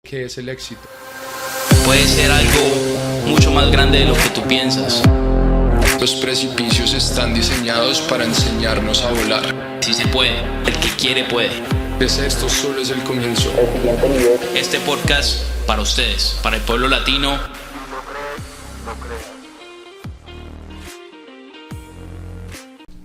¿Qué es el éxito? Puede ser algo mucho más grande de lo que tú piensas. Los precipicios están diseñados para enseñarnos a volar. Si se puede, el que quiere puede. Esto solo es el comienzo. Este podcast para ustedes, para el pueblo latino.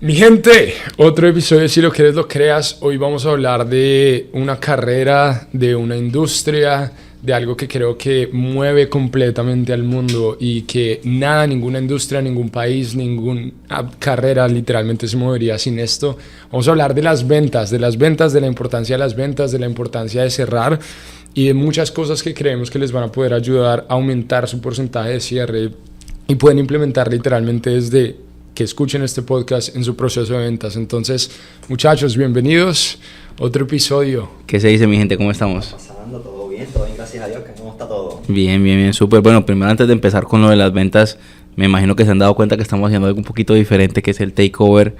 Mi gente, otro episodio de Si lo quieres lo creas. Hoy vamos a hablar de una carrera, de una industria, de algo que creo que mueve completamente al mundo y que nada, ninguna industria, ningún país, ninguna carrera literalmente se movería sin esto. Vamos a hablar de las ventas, de la importancia de las ventas, de la importancia de cerrar y de muchas cosas que creemos que les van a poder ayudar a aumentar su porcentaje de cierre y pueden implementar literalmente desde que escuchen este podcast en su proceso de ventas. Entonces, muchachos, bienvenidos a otro episodio. ¿Qué se dice, mi gente? ¿Cómo estamos? Pasando, todo bien, gracias a Dios. ¿Cómo está todo? Bien, súper. Bueno, primero antes de empezar con lo de las ventas, me imagino que se han dado cuenta que estamos haciendo algo un poquito diferente, que es el takeover.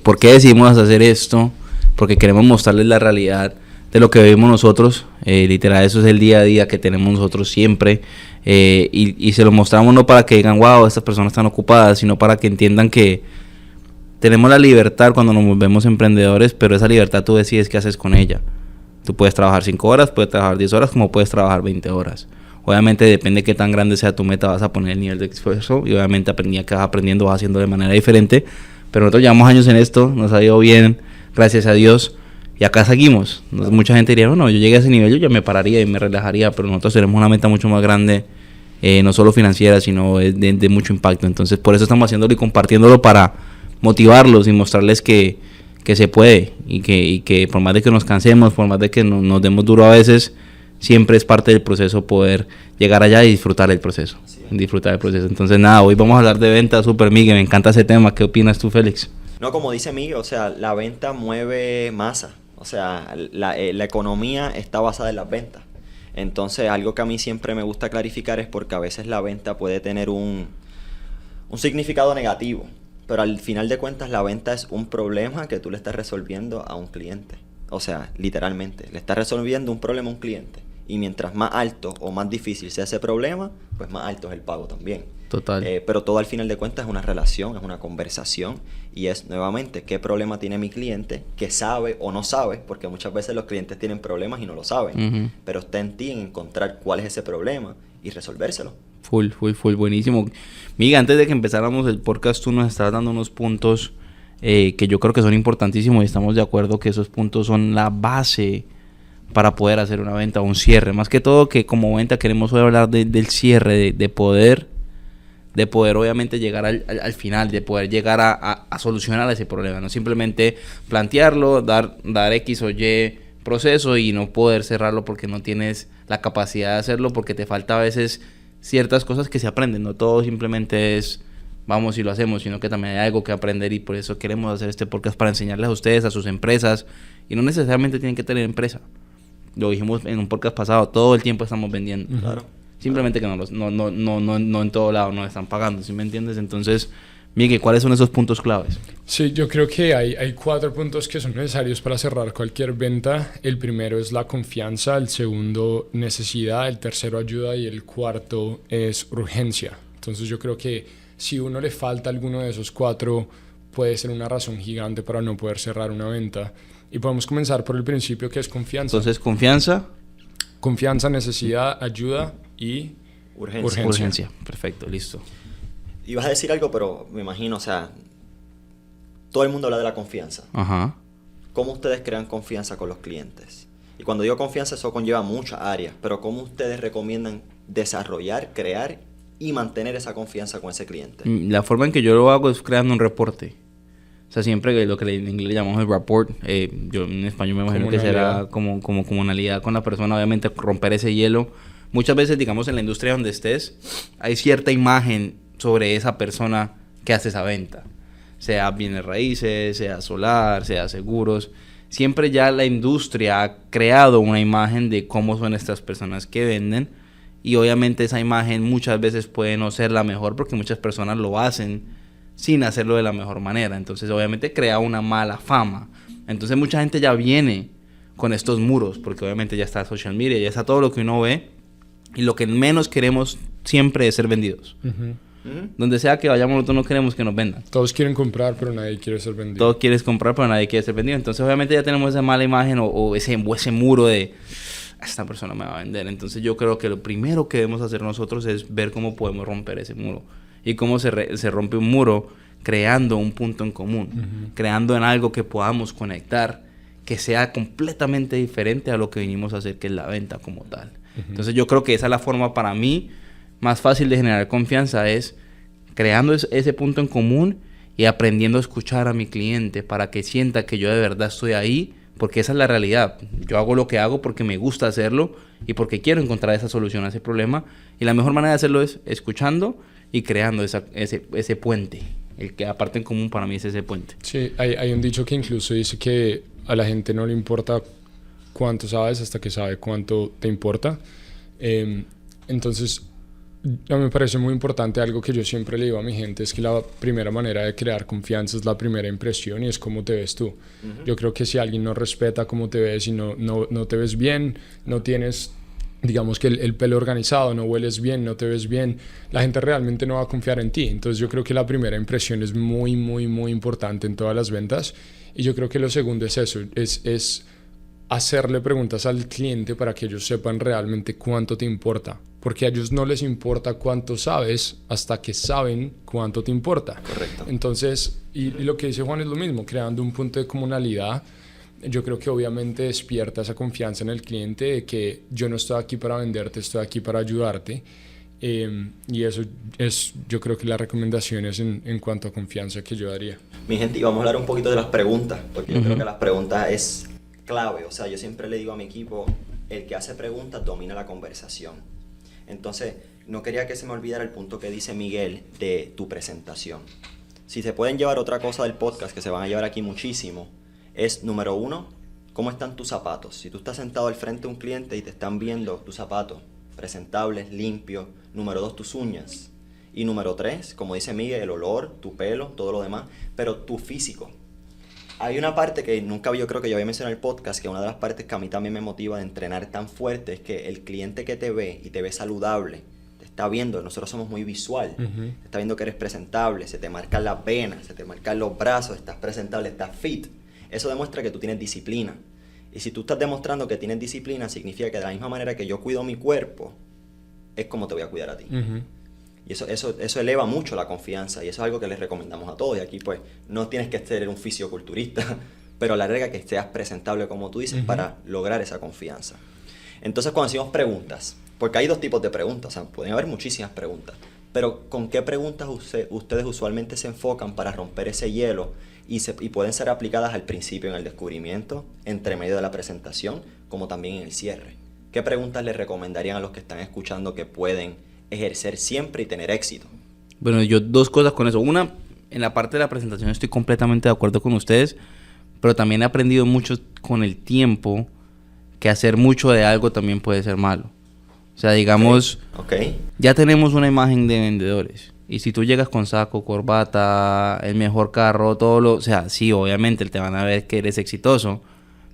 ¿Por qué decidimos hacer esto? Porque queremos mostrarles la realidad de lo que vivimos nosotros. Literal, eso es el día a día que tenemos nosotros siempre. Y se lo mostramos no para que digan, wow, estas personas están ocupadas, sino para que entiendan que tenemos la libertad cuando nos volvemos emprendedores, pero esa libertad tú decides qué haces con ella. Tú puedes trabajar 5 horas, puedes trabajar 10 horas, como puedes trabajar 20 horas. Obviamente depende de qué tan grande sea tu meta, vas a poner el nivel de esfuerzo y obviamente que vas aprendiendo, vas haciendo de manera diferente. Pero nosotros llevamos años en esto, nos ha ido bien, gracias a Dios. Y acá seguimos. Mucha gente diría, no, yo llegué a ese nivel, yo ya me pararía y me relajaría, pero nosotros tenemos una meta mucho más grande, no solo financiera, sino de mucho impacto. Entonces, por eso estamos haciéndolo y compartiéndolo para motivarlos y mostrarles que se puede y que por más de que nos cansemos, por más de que nos demos duro a veces, siempre es parte del proceso poder llegar allá y disfrutar el proceso. Entonces, nada, hoy vamos a hablar de ventas, súper Miguel, me encanta ese tema. ¿Qué opinas tú, Félix? No, como dice Miguel, o sea, la venta mueve masa. O sea, la economía está basada en las ventas. Entonces, algo que a mí siempre me gusta clarificar es porque a veces la venta puede tener un significado negativo. Pero al final de cuentas, la venta es un problema que tú le estás resolviendo a un cliente. O sea, literalmente, le estás resolviendo un problema a un cliente. Y mientras más alto o más difícil sea ese problema, pues más alto es el pago también. Total. Pero todo al final de cuentas es una relación, es una conversación. Y es, nuevamente, qué problema tiene mi cliente, que sabe o no sabe, porque muchas veces los clientes tienen problemas y no lo saben. Uh-huh. Pero está en ti en encontrar cuál es ese problema y resolvérselo. Full, buenísimo. Miga, antes de que empezáramos el podcast, tú nos estabas dando unos puntos que yo creo que son importantísimos y estamos de acuerdo que esos puntos son la base para poder hacer una venta o un cierre. Más que todo que como venta queremos hoy hablar del cierre, de poder obviamente llegar al final, de poder llegar a solucionar ese problema. No simplemente plantearlo, dar X o Y proceso y no poder cerrarlo porque no tienes la capacidad de hacerlo, porque te falta a veces ciertas cosas que se aprenden. No todo simplemente es vamos y lo hacemos, sino que también hay algo que aprender y por eso queremos hacer este podcast para enseñarles a ustedes, a sus empresas, y no necesariamente tienen que tener empresa. Lo dijimos en un podcast pasado, todo el tiempo estamos vendiendo. Uh-huh. Claro. Simplemente que no en todo lado nos están pagando, ¿sí me entiendes? Entonces, Miguel, ¿cuáles son esos puntos claves? Sí, yo creo que hay 4 puntos que son necesarios para cerrar cualquier venta. El primero es la confianza, el segundo necesidad, el tercero ayuda y el cuarto es urgencia. Entonces yo creo que si uno le falta alguno de esos 4 puede ser una razón gigante para no poder cerrar una venta. Y podemos comenzar por el principio, que es confianza. Entonces, confianza, necesidad, ayuda y urgencia. Perfecto, listo. Ibas a decir algo, pero me imagino, o sea, todo el mundo habla de la confianza. Ajá. ¿Cómo ustedes crean confianza con los clientes? Y cuando digo confianza, eso conlleva muchas áreas, pero ¿cómo ustedes recomiendan desarrollar, crear y mantener esa confianza con ese cliente? La forma en que yo lo hago es creando un reporte. O sea, siempre lo que en inglés le llamamos el rapport, yo en español me imagino que será como comunalidad con la persona, obviamente romper ese hielo. Muchas veces, digamos, en la industria donde estés, hay cierta imagen sobre esa persona que hace esa venta. Sea bienes raíces, sea solar, sea seguros. Siempre ya la industria ha creado una imagen de cómo son estas personas que venden. Y obviamente esa imagen muchas veces puede no ser la mejor porque muchas personas lo hacen sin hacerlo de la mejor manera. Entonces obviamente crea una mala fama. Entonces mucha gente ya viene con estos muros, porque obviamente ya está social media, ya está todo lo que uno ve, y lo que menos queremos siempre es ser vendidos. Donde sea que vayamos, nosotros no queremos que nos vendan. Todos quieren comprar, pero nadie quiere ser vendido. Todos quieren comprar, pero nadie quiere ser vendido. Entonces, obviamente, ya tenemos esa mala imagen o ese muro de esta persona me va a vender. Entonces, yo creo que lo primero que debemos hacer nosotros es ver cómo podemos romper ese muro. Y cómo se rompe un muro creando un punto en común. Creando en algo que podamos conectar, que sea completamente diferente a lo que vinimos a hacer, que es la venta como tal. Entonces, yo creo que esa es la forma para mí más fácil de generar confianza, es creando ese punto en común y aprendiendo a escuchar a mi cliente para que sienta que yo de verdad estoy ahí, porque esa es la realidad. Yo hago lo que hago porque me gusta hacerlo y porque quiero encontrar esa solución a ese problema, y la mejor manera de hacerlo es escuchando y creando ese puente. El que aparte en común para mí es ese puente. Sí, hay un dicho que incluso dice que a la gente no le importa cuánto sabes hasta que sabe cuánto te importa. Entonces, a mí me parece muy importante, algo que yo siempre le digo a mi gente, es que la primera manera de crear confianza es la primera impresión, y es cómo te ves tú. Yo creo que si alguien no respeta cómo te ves y no te ves bien, no tienes, digamos que el pelo organizado, no hueles bien, no te ves bien, la gente realmente no va a confiar en ti. Entonces yo creo que la primera impresión es muy, muy, muy importante en todas las ventas. Y yo creo que lo segundo es eso, es hacerle preguntas al cliente para que ellos sepan realmente cuánto te importa. Porque a ellos no les importa cuánto sabes hasta que saben cuánto te importa. Correcto. Entonces, y lo que dice Juan es lo mismo, creando un punto de comunalidad. Yo creo que obviamente despierta esa confianza en el cliente de que yo no estoy aquí para venderte, estoy aquí para ayudarte. Y eso es, yo creo que las recomendaciones en cuanto a confianza que yo daría. Mi gente, y vamos a hablar un poquito de las preguntas, porque yo creo que las preguntas es clave. O sea, yo siempre le digo a mi equipo, el que hace preguntas domina la conversación. Entonces, no quería que se me olvidara el punto que dice Miguel de tu presentación. Si se pueden llevar otra cosa del podcast, que se van a llevar aquí muchísimo, es, número 1, ¿cómo están tus zapatos? Si tú estás sentado al frente de un cliente y te están viendo tus zapatos presentables, limpios. Número 2, tus uñas. Y número 3, como dice Miguel, el olor, tu pelo, todo lo demás, pero tu físico. Hay una parte que yo creo que yo había mencionado en el podcast, que una de las partes que a mí también me motiva de entrenar tan fuerte es que el cliente que te ve y te ve saludable, te está viendo, nosotros somos muy visual, te está viendo que eres presentable, se te marcan las venas, se te marcan los brazos, estás presentable, estás fit. Eso demuestra que tú tienes disciplina. Y si tú estás demostrando que tienes disciplina, significa que de la misma manera que yo cuido mi cuerpo, es como te voy a cuidar a ti. Y eso eleva mucho la confianza, y eso es algo que les recomendamos a todos. Y aquí pues no tienes que ser un fisioculturista, pero la regla es que seas presentable, como tú dices, para lograr esa confianza. Entonces, cuando hacemos preguntas, porque hay dos tipos de preguntas, o sea, pueden haber muchísimas preguntas, pero ¿con qué preguntas ustedes usualmente se enfocan para romper ese hielo y pueden ser aplicadas al principio en el descubrimiento, entre medio de la presentación, como también en el cierre? ¿Qué preguntas les recomendarían a los que están escuchando que pueden ejercer siempre y tener éxito? Bueno, yo dos cosas con eso. Una, en la parte de la presentación estoy completamente de acuerdo con ustedes, pero también he aprendido mucho con el tiempo que hacer mucho de algo también puede ser malo. O sea, digamos, ya tenemos una imagen de vendedores. Y si tú llegas con saco, corbata, el mejor carro, o sea, sí, obviamente te van a ver que eres exitoso,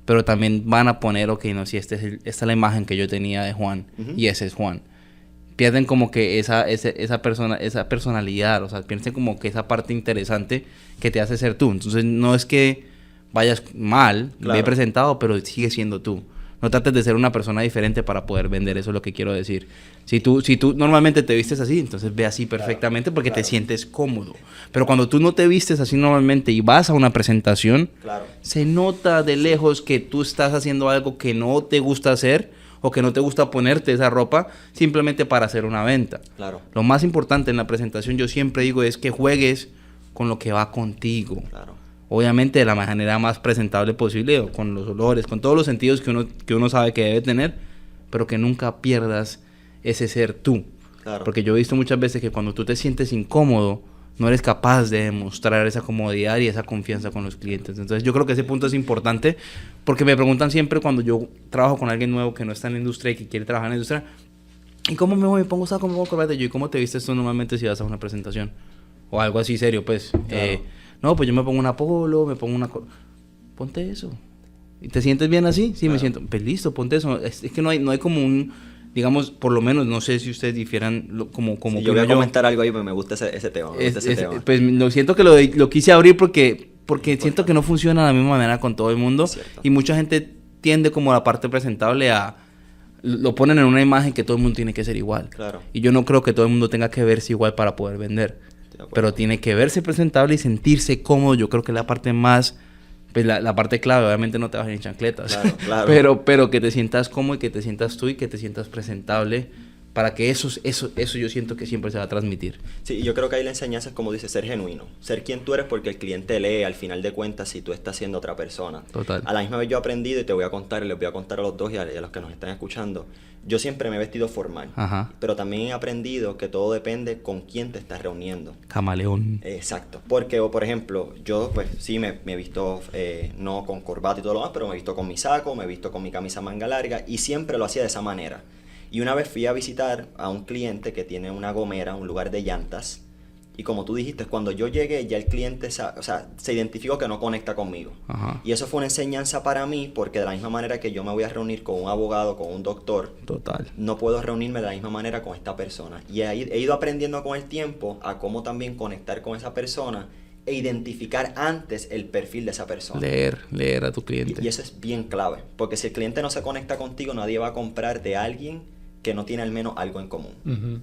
pero también van a poner, ok, no, si esta es la imagen que yo tenía de Juan, y ese es Juan. Pierden como que esa personalidad, o sea, pierden como que esa parte interesante que te hace ser tú. Entonces, no es que vayas mal, bien presentado, pero sigue siendo tú. No trates de ser una persona diferente para poder vender, eso es lo que quiero decir. Si tú normalmente te vistes así, entonces ve así perfectamente porque te sientes cómodo. Pero cuando tú no te vistes así normalmente y vas a una presentación, se nota de lejos que tú estás haciendo algo que no te gusta hacer o que no te gusta ponerte esa ropa simplemente para hacer una venta. Lo más importante en la presentación, yo siempre digo, es que juegues con lo que va contigo. Obviamente de la manera más presentable posible, con los olores, con todos los sentidos que uno sabe que debe tener, pero que nunca pierdas ese ser tú. Porque yo he visto muchas veces que cuando tú te sientes incómodo, no eres capaz de demostrar esa comodidad y esa confianza con los clientes. Entonces yo creo que ese punto es importante, porque me preguntan siempre cuando yo trabajo con alguien nuevo que no está en la industria y que quiere trabajar en la industria, ¿y cómo me voy? ¿Me pongo saco? ¿Me pongo corbata? ¿Y cómo te vistes tú normalmente si vas a una presentación? O algo así serio, pues. No, pues yo me pongo una polo, me pongo una... Ponte eso. ¿Te sientes bien así? Sí, Claro. me siento. Pues listo, ponte eso. Es que no hay como un, digamos, por lo menos, no sé si ustedes difieran como Sí, yo voy a opino comentar algo ahí, pero me gusta ese tema. pues lo siento que lo quise abrir porque siento que no funciona de la misma manera con todo el mundo. Cierto. Y mucha gente tiende como la parte presentable a... Lo ponen en una imagen que todo el mundo tiene que ser igual. Claro. Y yo no creo que todo el mundo tenga que verse igual para poder vender. Estoy de acuerdo. Pero tiene que verse presentable y sentirse cómodo. Yo creo que es la parte más... Pues la parte clave, obviamente no te vas a ir en chancletas. Claro, claro. Pero que te sientas cómodo y que te sientas tú y que te sientas presentable para que eso yo siento que siempre se va a transmitir. Sí, y yo creo que ahí la enseñanza es, como dices, ser genuino. Ser quien tú eres, porque el cliente lee al final de cuentas si tú estás siendo otra persona. Total. A la misma vez yo he aprendido, y te voy a contar, y les voy a contar a los dos y a los que nos están escuchando. Yo siempre me he vestido formal. Ajá. Pero también he aprendido que todo depende con quién te estás reuniendo. Camaleón. Exacto. Porque, o por ejemplo, yo pues sí me he visto, no con corbata y todo lo demás, pero me he visto con mi saco, me he visto con mi camisa manga larga, y siempre lo hacía de esa manera. Y una vez fui a visitar a un cliente que tiene una gomera, un lugar de llantas, y como tú dijiste, cuando yo llegué ya el cliente se identificó que no conecta conmigo. Ajá. Y eso fue una enseñanza para mí, porque de la misma manera que yo me voy a reunir con un abogado, con un doctor, Total. no puedo reunirme de la misma manera con esta persona. Y he ido aprendiendo con el tiempo a cómo también conectar con esa persona e identificar antes el perfil de esa persona. Leer a tu cliente. Y eso es bien clave, porque si el cliente no se conecta contigo, nadie va a comprar de alguien que no tiene al menos algo en común. Ujú.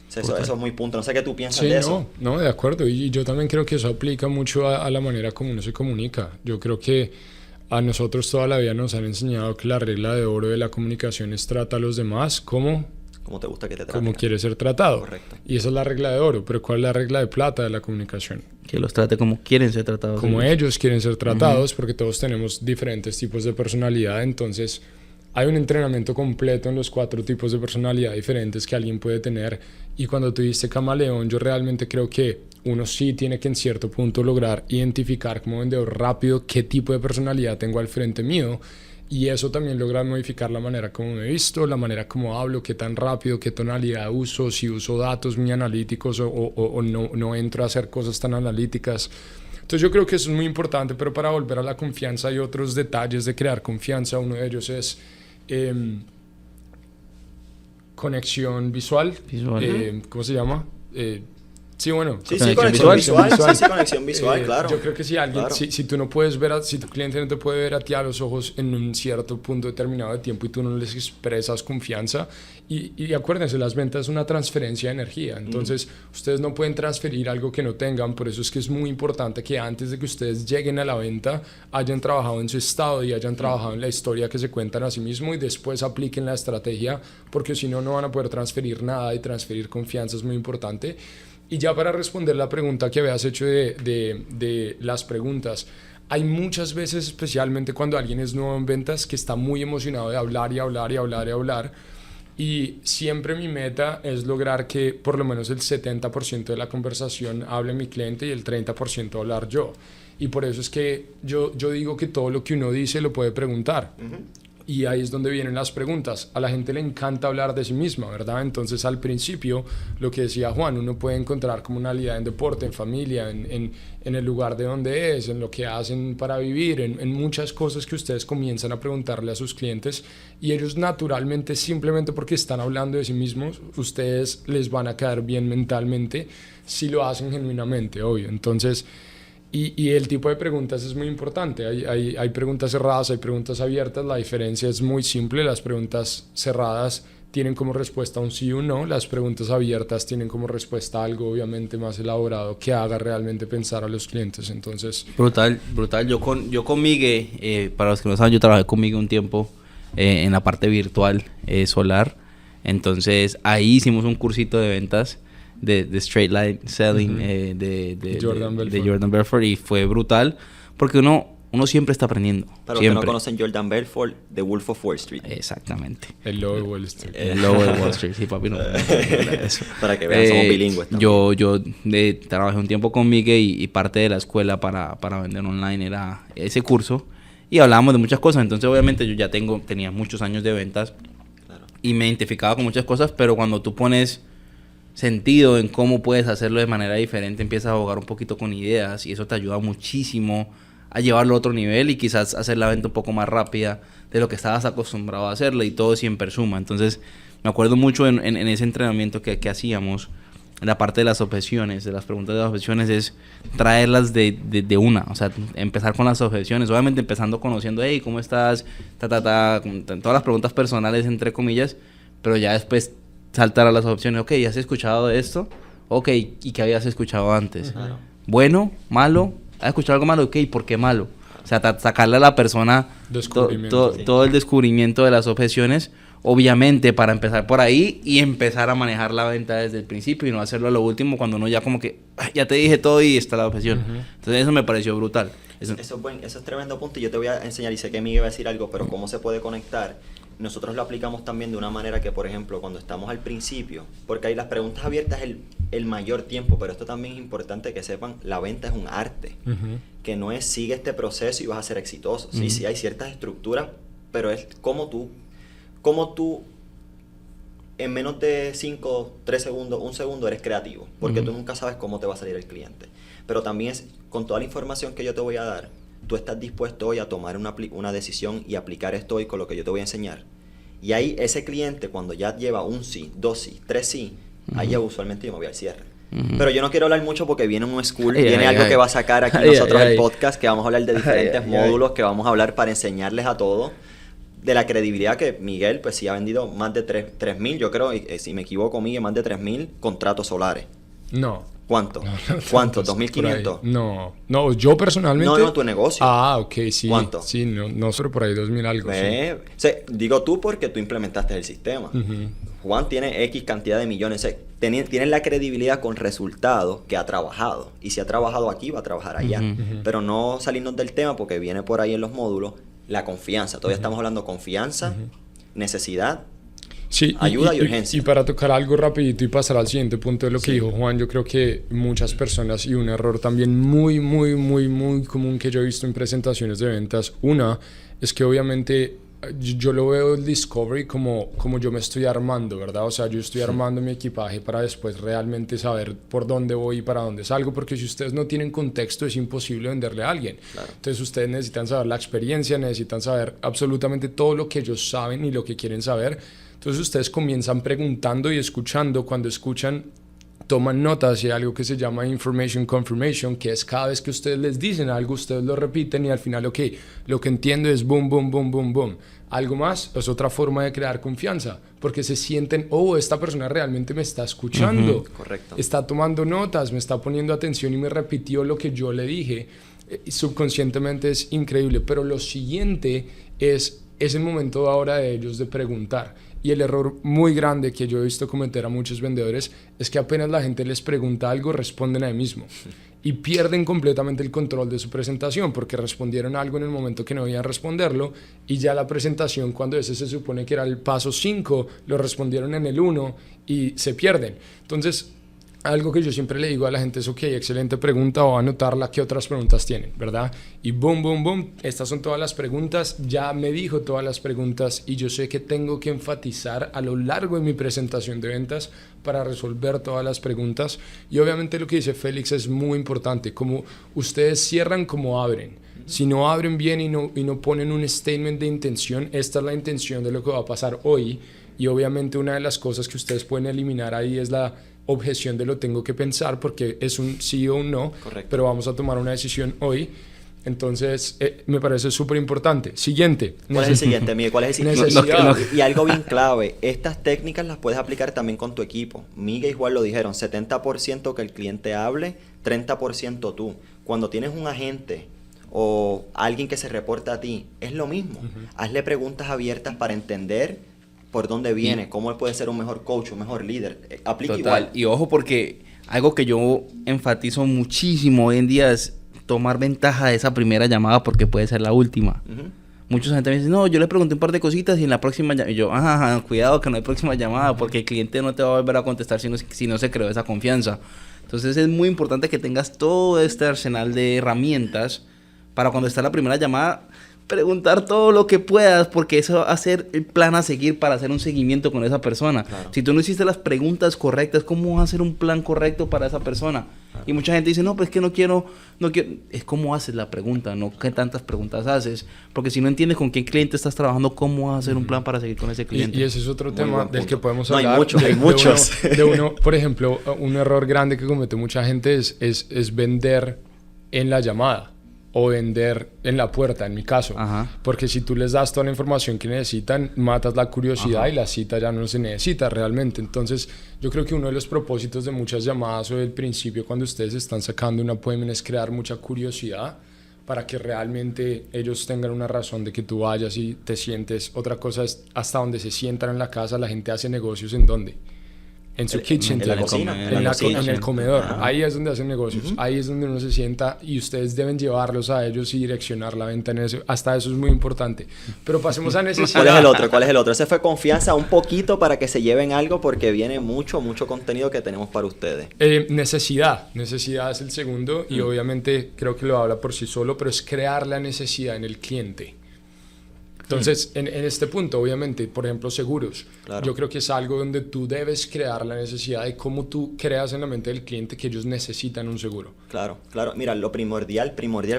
O sea, eso es muy punto. No sé qué tú piensas Sí, de eso. no, de acuerdo. Y yo también creo que eso aplica mucho a la manera como uno se comunica. Yo creo que a nosotros toda la vida nos han enseñado que la regla de oro de la comunicación es trata a los demás como Como te gusta que te traten. quieres ser tratado. Correcto. Y esa es la regla de oro. Pero ¿cuál es la regla de plata de la comunicación? Que los trate como quieren ser tratados. Como ellos quieren ser tratados, porque todos tenemos diferentes tipos de personalidad. Entonces hay un entrenamiento completo en los 4 tipos de personalidad diferentes que alguien puede tener. Y cuando tú dices camaleón, yo realmente creo que uno sí tiene que en cierto punto lograr identificar como vendedor rápido qué tipo de personalidad tengo al frente mío. Y eso también logra modificar la manera como me he visto, la manera como hablo, qué tan rápido, qué tonalidad uso, si uso datos muy analíticos o no entro a hacer cosas tan analíticas. Entonces yo creo que eso es muy importante, pero para volver a la confianza hay otros detalles de crear confianza. Uno de ellos es conexión visual. ¿Cómo se llama? Sí, bueno. Sí, Conexión conexión visual. visual. Sí, conexión visual, claro. Yo creo que si alguien, Claro. si tú no puedes ver, si tu cliente no te puede ver a ti a los ojos en un cierto punto determinado de tiempo y tú no les expresas confianza, y acuérdense, las ventas es una transferencia de energía, entonces ustedes no pueden transferir algo que no tengan, por eso es que es muy importante que antes de que ustedes lleguen a la venta hayan trabajado en su estado y hayan trabajado en la historia que se cuentan a sí mismos y después apliquen la estrategia, porque si no, no van a poder transferir nada, y transferir confianza es muy importante. Y ya para responder la pregunta que habías hecho de las preguntas, hay muchas veces, especialmente cuando alguien es nuevo en ventas, que está muy emocionado de hablar y hablar y hablar y hablar. Y siempre mi meta es lograr que por lo menos el 70% de la conversación hable mi cliente y el 30% hablar yo. Y por eso es que yo digo que todo lo que uno dice lo puede preguntar. Y ahí es donde vienen las preguntas. A la gente le encanta hablar de sí misma, ¿verdad? Entonces, al principio, lo que decía Juan, uno puede encontrar comunalidad en deporte, en familia, en el lugar de donde es, en lo que hacen para vivir, en muchas cosas que ustedes comienzan a preguntarle a sus clientes, y ellos naturalmente, simplemente porque están hablando de sí mismos, ustedes les van a caer bien mentalmente si lo hacen genuinamente, obvio. Entonces, y el tipo de preguntas es muy importante. Hay preguntas cerradas, hay preguntas abiertas. La diferencia es muy simple. Las preguntas cerradas tienen como respuesta un sí o un no. Las preguntas abiertas tienen como respuesta algo obviamente más elaborado que haga realmente pensar a los clientes. Entonces, Brutal. Yo con Migue, para los que no saben, yo trabajé con Migue un tiempo en la parte virtual solar. Entonces ahí hicimos un cursito de ventas de Straight Line Selling de Jordan Belfort, y fue brutal porque uno siempre está aprendiendo. Para los que siempre. no conocen Jordan Belfort, The Wolf of Wall Street. Exactamente. el logo de Wall Street. El logo de Wall Street, sí, papi, no. Eso. Para que vean, somos bilingües también. Yo trabajé un tiempo con Migue y parte de la escuela para vender online era ese curso, y hablábamos de muchas cosas. Entonces, obviamente, yo ya tenía muchos años de ventas, Claro. y me identificaba con muchas cosas, pero cuando tú pones sentido en cómo puedes hacerlo de manera diferente, empiezas a jugar un poquito con ideas, y eso te ayuda muchísimo a llevarlo a otro nivel y quizás hacer la venta un poco más rápida de lo que estabas acostumbrado a hacerla y todo siempre suma. Entonces, me acuerdo mucho en ese entrenamiento que hacíamos, la parte de las objeciones, de las preguntas de las objeciones, es traerlas de una, o sea, empezar con las objeciones, obviamente empezando conociendo, hey, ¿cómo estás? Todas las preguntas personales, entre comillas, pero ya después saltar a las opciones, ok, ¿has escuchado de esto? Ok, ¿y qué habías escuchado antes? Claro. Bueno, malo, ¿has escuchado algo malo? Ok, ¿por qué malo? O sea, sacarle a la persona todo el descubrimiento de las objeciones, obviamente para empezar por ahí y empezar a manejar la venta desde el principio y no hacerlo a lo último cuando uno ya como que, ya te dije todo y está la objeción. Entonces eso me pareció brutal. Eso es tremendo punto y yo te voy a enseñar, y sé que Miguel va a decir algo, pero cómo se puede conectar. Nosotros lo aplicamos también de una manera que, por ejemplo, cuando estamos al principio, porque hay las preguntas abiertas el mayor tiempo, pero esto también es importante que sepan, la venta es un arte, que no es sigue este proceso y vas a ser exitoso. Sí, hay ciertas estructuras, pero es como tú en menos de 5, 3 segundos, 1 segundo eres creativo, porque tú nunca sabes cómo te va a salir el cliente. Pero también es, con toda la información que yo te voy a dar, tú estás dispuesto hoy a tomar una decisión y aplicar esto hoy con lo que yo te voy a enseñar. Y ahí ese cliente, cuando ya lleva un sí, 2 sí, 3 sí, ahí ya usualmente yo me voy al cierre. Pero yo no quiero hablar mucho porque viene un school, viene algo que va a sacar aquí nosotros el podcast, que vamos a hablar de diferentes módulos, que vamos a hablar para enseñarles a todos de la credibilidad que Miguel, pues sí ha vendido más de 3.000, yo creo, y si me equivoco, Miguel, más de 3.000 contratos solares. No. ¿Cuánto? ¿Cuánto? ¿2.500? No, yo personalmente... No, tu negocio. Ah, ok, sí. ¿Cuánto? Sí, no solo por ahí 2.000 algo. Sí. O sea, digo tú porque tú implementaste el sistema. Juan tiene X cantidad de millones. O sea, tiene la credibilidad con resultados que ha trabajado. Y si ha trabajado aquí, va a trabajar allá. Pero no salirnos del tema porque viene por ahí en los módulos la confianza. Todavía estamos hablando de confianza, necesidad, sí, ayuda y urgencia. Y para tocar algo rapidito y pasar al siguiente punto de lo que dijo Juan, yo creo que muchas personas, y un error también muy común que yo he visto en presentaciones de ventas, una es que obviamente yo lo veo el discovery como yo me estoy armando, ¿verdad? O sea, yo estoy armando mi equipaje para después realmente saber por dónde voy y para dónde salgo, porque si ustedes no tienen contexto es imposible venderle a alguien. Claro. Entonces ustedes necesitan saber la experiencia, necesitan saber absolutamente todo lo que ellos saben y lo que quieren saber. Entonces ustedes comienzan preguntando y escuchando. Cuando escuchan, toman notas, y hay algo que se llama information confirmation, que es cada vez que ustedes les dicen algo, ustedes lo repiten y al final, ok, lo que entiendo es boom, boom, boom, boom, boom. Algo más es otra forma de crear confianza, porque se sienten, oh, esta persona realmente me está escuchando, correcto, está tomando notas, me está poniendo atención y me repitió lo que yo le dije. Subconscientemente es increíble, pero lo siguiente es el momento ahora de ellos de preguntar. Y el error muy grande que yo he visto cometer a muchos vendedores es que apenas la gente les pregunta algo, responden ahí mismo. Y pierden completamente el control de su presentación porque respondieron algo en el momento que no debían responderlo, y ya la presentación, cuando ese se supone que era el paso 5, lo respondieron en el 1 y se pierden. Entonces, algo que yo siempre le digo a la gente es, ok, excelente pregunta, o anotarla, ¿qué otras preguntas tienen? ¿Verdad? Y boom, boom, boom, estas son todas las preguntas, ya me dijo todas las preguntas y yo sé que tengo que enfatizar a lo largo de mi presentación de ventas para resolver todas las preguntas. Y obviamente lo que dice Félix es muy importante, como ustedes cierran como abren. Si no abren bien y no ponen un statement de intención, esta es la intención de lo que va a pasar hoy, y obviamente una de las cosas que ustedes pueden eliminar ahí es la objeción de lo tengo que pensar, porque es un sí o un no. Correcto. Pero vamos a tomar una decisión hoy. Entonces, me parece súper importante. Siguiente. ¿Cuál es el siguiente, Miguel? ¿Cuál es el siguiente? Y algo bien clave, estas técnicas las puedes aplicar también con tu equipo. Miguel y Juan lo dijeron, 70% que el cliente hable, 30% tú. Cuando tienes un agente o alguien que se reporta a ti, es lo mismo. Hazle preguntas abiertas para entender por dónde viene, cómo él puede ser un mejor coach, un mejor líder. Aplica igual. Y ojo, porque algo que yo enfatizo muchísimo hoy en día es tomar ventaja de esa primera llamada, porque puede ser la última. Mucha gente me dice, no, yo le pregunté un par de cositas y en la próxima llamada, y yo, cuidado que no hay próxima llamada, porque el cliente no te va a volver a contestar si no se creó esa confianza. Entonces es muy importante que tengas todo este arsenal de herramientas para cuando está la primera llamada, preguntar todo lo que puedas, porque eso va a ser el plan a seguir para hacer un seguimiento con esa persona. Claro. Si tú no hiciste las preguntas correctas, ¿cómo vas a hacer un plan correcto para esa persona? Claro. Y mucha gente dice, no, pues que no quiero, es cómo haces la pregunta, no qué tantas preguntas haces, porque si no entiendes con qué cliente estás trabajando, ¿cómo vas a hacer un plan para seguir con ese cliente? Y ese es otro tema del que podemos no, hablar. hay muchos. De uno, por ejemplo, un error grande que comete mucha gente es vender en la llamada. O vender en la puerta, en mi caso. Ajá. Porque si tú les das toda la información que necesitan, matas la curiosidad. Ajá. Y la cita ya no se necesita realmente. Entonces, yo creo que uno de los propósitos de muchas llamadas o del principio, cuando ustedes están sacando un appointment, es crear mucha curiosidad para que realmente ellos tengan una razón de que tú vayas y te sientes. Otra cosa es hasta donde se sientan en la casa, la gente hace negocios ¿en dónde? En su kitchen, en la cocina, en el comedor. Ajá. Ahí es donde hacen negocios. Ahí es donde uno se sienta y ustedes deben llevarlos a ellos y direccionar la venta en eso. Hasta eso es muy importante. Pero pasemos a necesidad. ¿Cuál es el otro? Ese fue confianza un poquito para que se lleven algo porque viene mucho contenido que tenemos para ustedes. Necesidad. Necesidad es el segundo y obviamente creo que lo habla por sí solo, pero es crear la necesidad en el cliente. Entonces, en este punto, obviamente, por ejemplo, seguros. Claro. Yo creo que es algo donde tú debes crear la necesidad de cómo tú creas en la mente del cliente que ellos necesitan un seguro. Claro. Mira, lo primordial,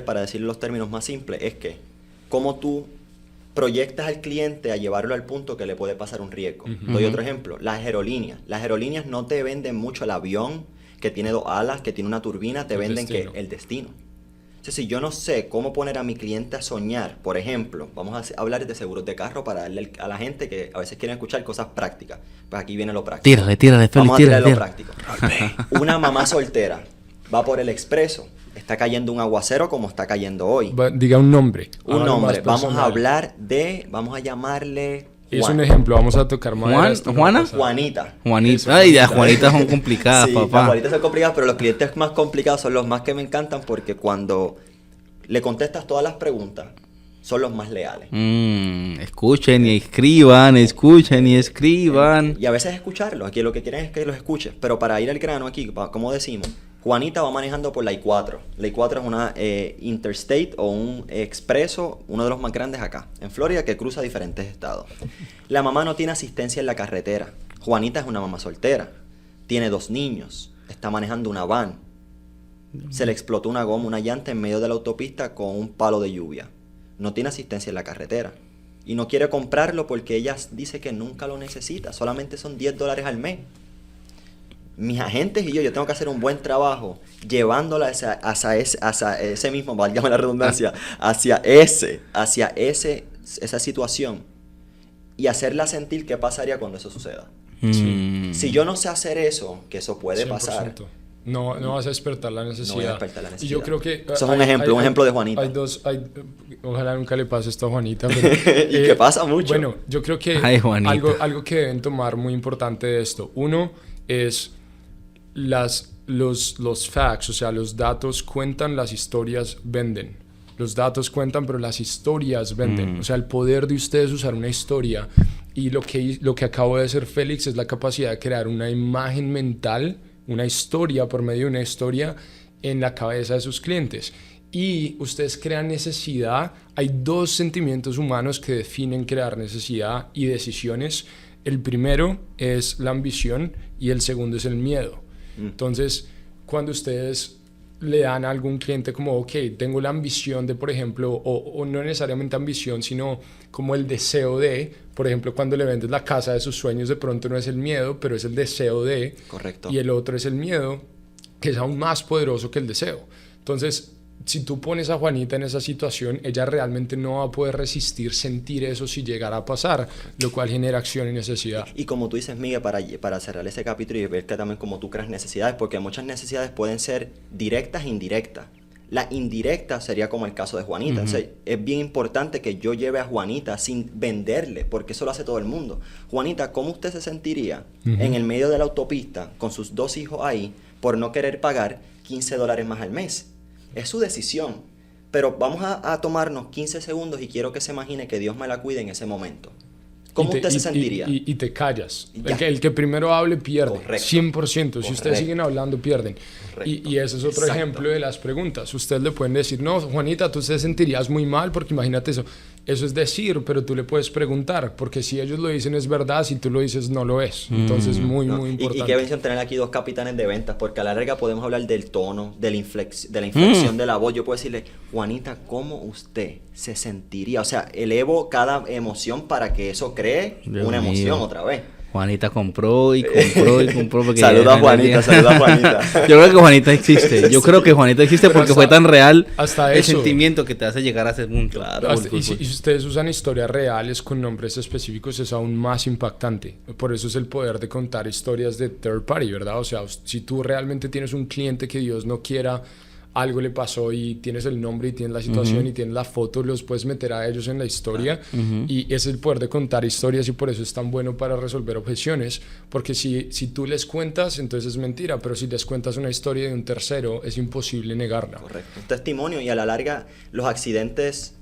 para decirlo en los términos más simples, es que cómo tú proyectas al cliente a llevarlo al punto que le puede pasar un riesgo. Doy otro ejemplo, las aerolíneas. Las aerolíneas no te venden mucho el avión que tiene 2 alas, que tiene una turbina, te venden que el destino. Si yo no sé cómo poner a mi cliente a soñar, por ejemplo, vamos a hablar de seguros de carro para darle a la gente que a veces quieren escuchar cosas prácticas. Pues aquí viene lo práctico. Tírale, vamos a tirar lo práctico. Una mamá soltera va por el expreso, está cayendo un aguacero como está cayendo hoy. Diga un nombre. Un nombre. Vamos a hablar de, vamos a llamarle... Es un ejemplo, vamos a tocar más. ¿Juana? Juanita. Ay, las Juanitas son complicadas, sí, papá. Las Juanitas son complicadas, pero los clientes más complicados son los más que me encantan porque cuando le contestas todas las preguntas, son los más leales. Escuchen y escriban. Y a veces escucharlos, aquí lo que quieren es que los escuches, pero para ir al grano aquí, como decimos, Juanita va manejando por la I-4. La I-4 es una interstate o un expreso, uno de los más grandes acá, en Florida, que cruza diferentes estados. La mamá no tiene asistencia en la carretera. Juanita es una mamá soltera, tiene 2 niños, está manejando una van. Se le explotó una goma, una llanta en medio de la autopista con un palo de lluvia. No tiene asistencia en la carretera. Y no quiere comprarlo porque ella dice que nunca lo necesita, solamente son $10 al mes. Mis agentes y yo tengo que hacer un buen trabajo llevándola hacia ese mismo, válgame la redundancia, hacia esa situación y hacerla sentir qué pasaría cuando eso suceda. Sí. Si yo no sé hacer eso, que eso puede 100%. Pasar. No vas a despertar la necesidad. No voy a despertar la necesidad. Y yo creo que... Eso es un ejemplo de Juanita. Ojalá nunca le pase esto a Juanita. Pero, y que pasa mucho. Bueno, yo creo que algo que deben tomar muy importante de esto. Uno es... Los facts, o sea, los datos cuentan, las historias venden. Los datos cuentan, pero las historias venden. O sea, el poder de ustedes usar una historia. Y lo que acabo de hacer Félix es la capacidad de crear una imagen mental, una historia por medio de una historia en la cabeza de sus clientes. Y ustedes crean necesidad. Hay 2 sentimientos humanos que definen crear necesidad y decisiones. El primero es la ambición y el segundo es el miedo. Entonces, cuando ustedes le dan a algún cliente como, ok, tengo la ambición de, por ejemplo, o no necesariamente ambición, sino como el deseo de, por ejemplo, cuando le vendes la casa de sus sueños, de pronto no es el miedo, pero es el deseo de. Correcto. Y el otro es el miedo, que es aún más poderoso que el deseo. Entonces, si tú pones a Juanita en esa situación, ella realmente no va a poder resistir sentir eso si llegara a pasar, lo cual genera acción y necesidad. Y como tú dices, Miguel, para cerrar ese capítulo y ver que también como tú creas necesidades, porque muchas necesidades pueden ser directas e indirectas. La indirecta sería como el caso de Juanita. O sea, es bien importante que yo lleve a Juanita sin venderle, porque eso lo hace todo el mundo. Juanita, ¿cómo usted se sentiría en el medio de la autopista con sus 2 hijos ahí por no querer pagar $15 más al mes? Es su decisión, pero vamos a tomarnos 15 segundos y quiero que se imagine que Dios me la cuide en ese momento. ¿Cómo usted se sentiría? Y te callas. El que primero hable pierde. Correcto. 100%. Si ustedes siguen hablando, pierden. Y ese es otro ejemplo de las preguntas. Ustedes le pueden decir, no, Juanita, tú te sentirías muy mal porque imagínate eso. Eso es decir, pero tú le puedes preguntar, porque si ellos lo dicen es verdad, si tú lo dices no lo es. Entonces, muy importante. Y qué bendición tener aquí dos capitanes de ventas, porque a la larga podemos hablar del tono, de la inflexión de la voz. Yo puedo decirle, Juanita, ¿cómo usted se sentiría? O sea, elevo cada emoción para que eso cree una emoción otra vez. Juanita compró y compró y compró. Saluda a Juanita, saluda a Juanita. Yo creo que Juanita existe. Yo creo que Juanita existe porque fue tan real hasta el eso, sentimiento que te hace llegar a ese punto. Claro. Y si ustedes usan historias reales con nombres específicos es aún más impactante. Por eso es el poder de contar historias de third party, ¿verdad? O sea, si tú realmente tienes un cliente que Dios no quiera, algo le pasó y tienes el nombre y tienes la situación y tienes la foto, los puedes meter a ellos en la historia y es el poder de contar historias y por eso es tan bueno para resolver objeciones, porque si tú les cuentas, entonces es mentira, pero si les cuentas una historia de un tercero, es imposible negarla. Correcto. Un testimonio y a la larga los accidentes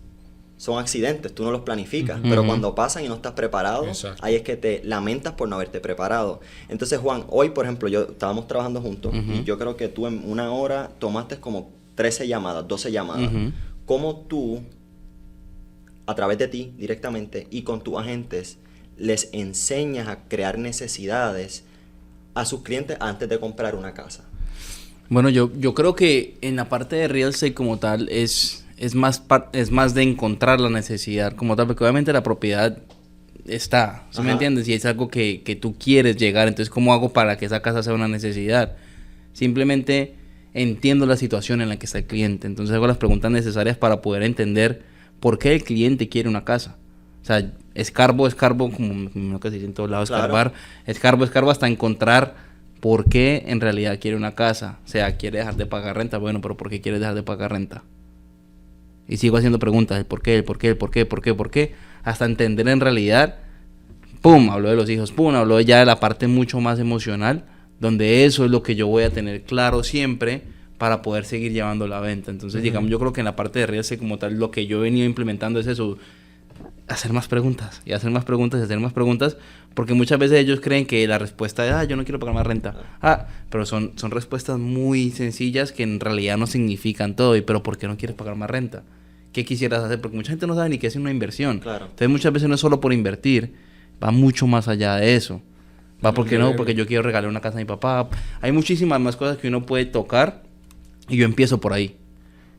son accidentes, tú no los planificas, pero cuando pasan y no estás preparado, ahí es que te lamentas por no haberte preparado. Entonces, Juan, hoy, por ejemplo, estábamos trabajando juntos y yo creo que tú en una hora tomaste como 13 llamadas, 12 llamadas. ¿Cómo tú, a través de ti directamente y con tus agentes, les enseñas a crear necesidades a sus clientes antes de comprar una casa? Bueno, yo creo que en la parte de real estate como tal es más de encontrar la necesidad como tal, porque obviamente la propiedad está, ¿sí me entiendes? Y es algo que tú quieres llegar, entonces ¿cómo hago para que esa casa sea una necesidad? Simplemente entiendo la situación en la que está el cliente, entonces hago las preguntas necesarias para poder entender por qué el cliente quiere una casa. O sea, escarbo, como lo que se dice en todos lados, escarbar, escarbo hasta encontrar por qué en realidad quiere una casa. O sea, quiere dejar de pagar renta, bueno, pero ¿por qué quiere dejar de pagar renta? Y sigo haciendo preguntas, ¿por qué? Hasta entender en realidad, pum, hablo de los hijos, pum, hablo ya de la parte mucho más emocional, donde eso es lo que yo voy a tener claro siempre para poder seguir llevando la venta. Entonces, digamos, yo creo que en la parte de real estate como tal, lo que yo he venido implementando es eso, hacer más preguntas, porque muchas veces ellos creen que la respuesta es, yo no quiero pagar más renta. Pero son respuestas muy sencillas que en realidad no significan todo. ¿Pero por qué no quieres pagar más renta? ¿Qué quisieras hacer? Porque mucha gente no sabe ni qué es una inversión. Claro. Entonces muchas veces no es solo por invertir, va mucho más allá de eso. Porque yo quiero regalar una casa a mi papá. Hay muchísimas más cosas que uno puede tocar y yo empiezo por ahí.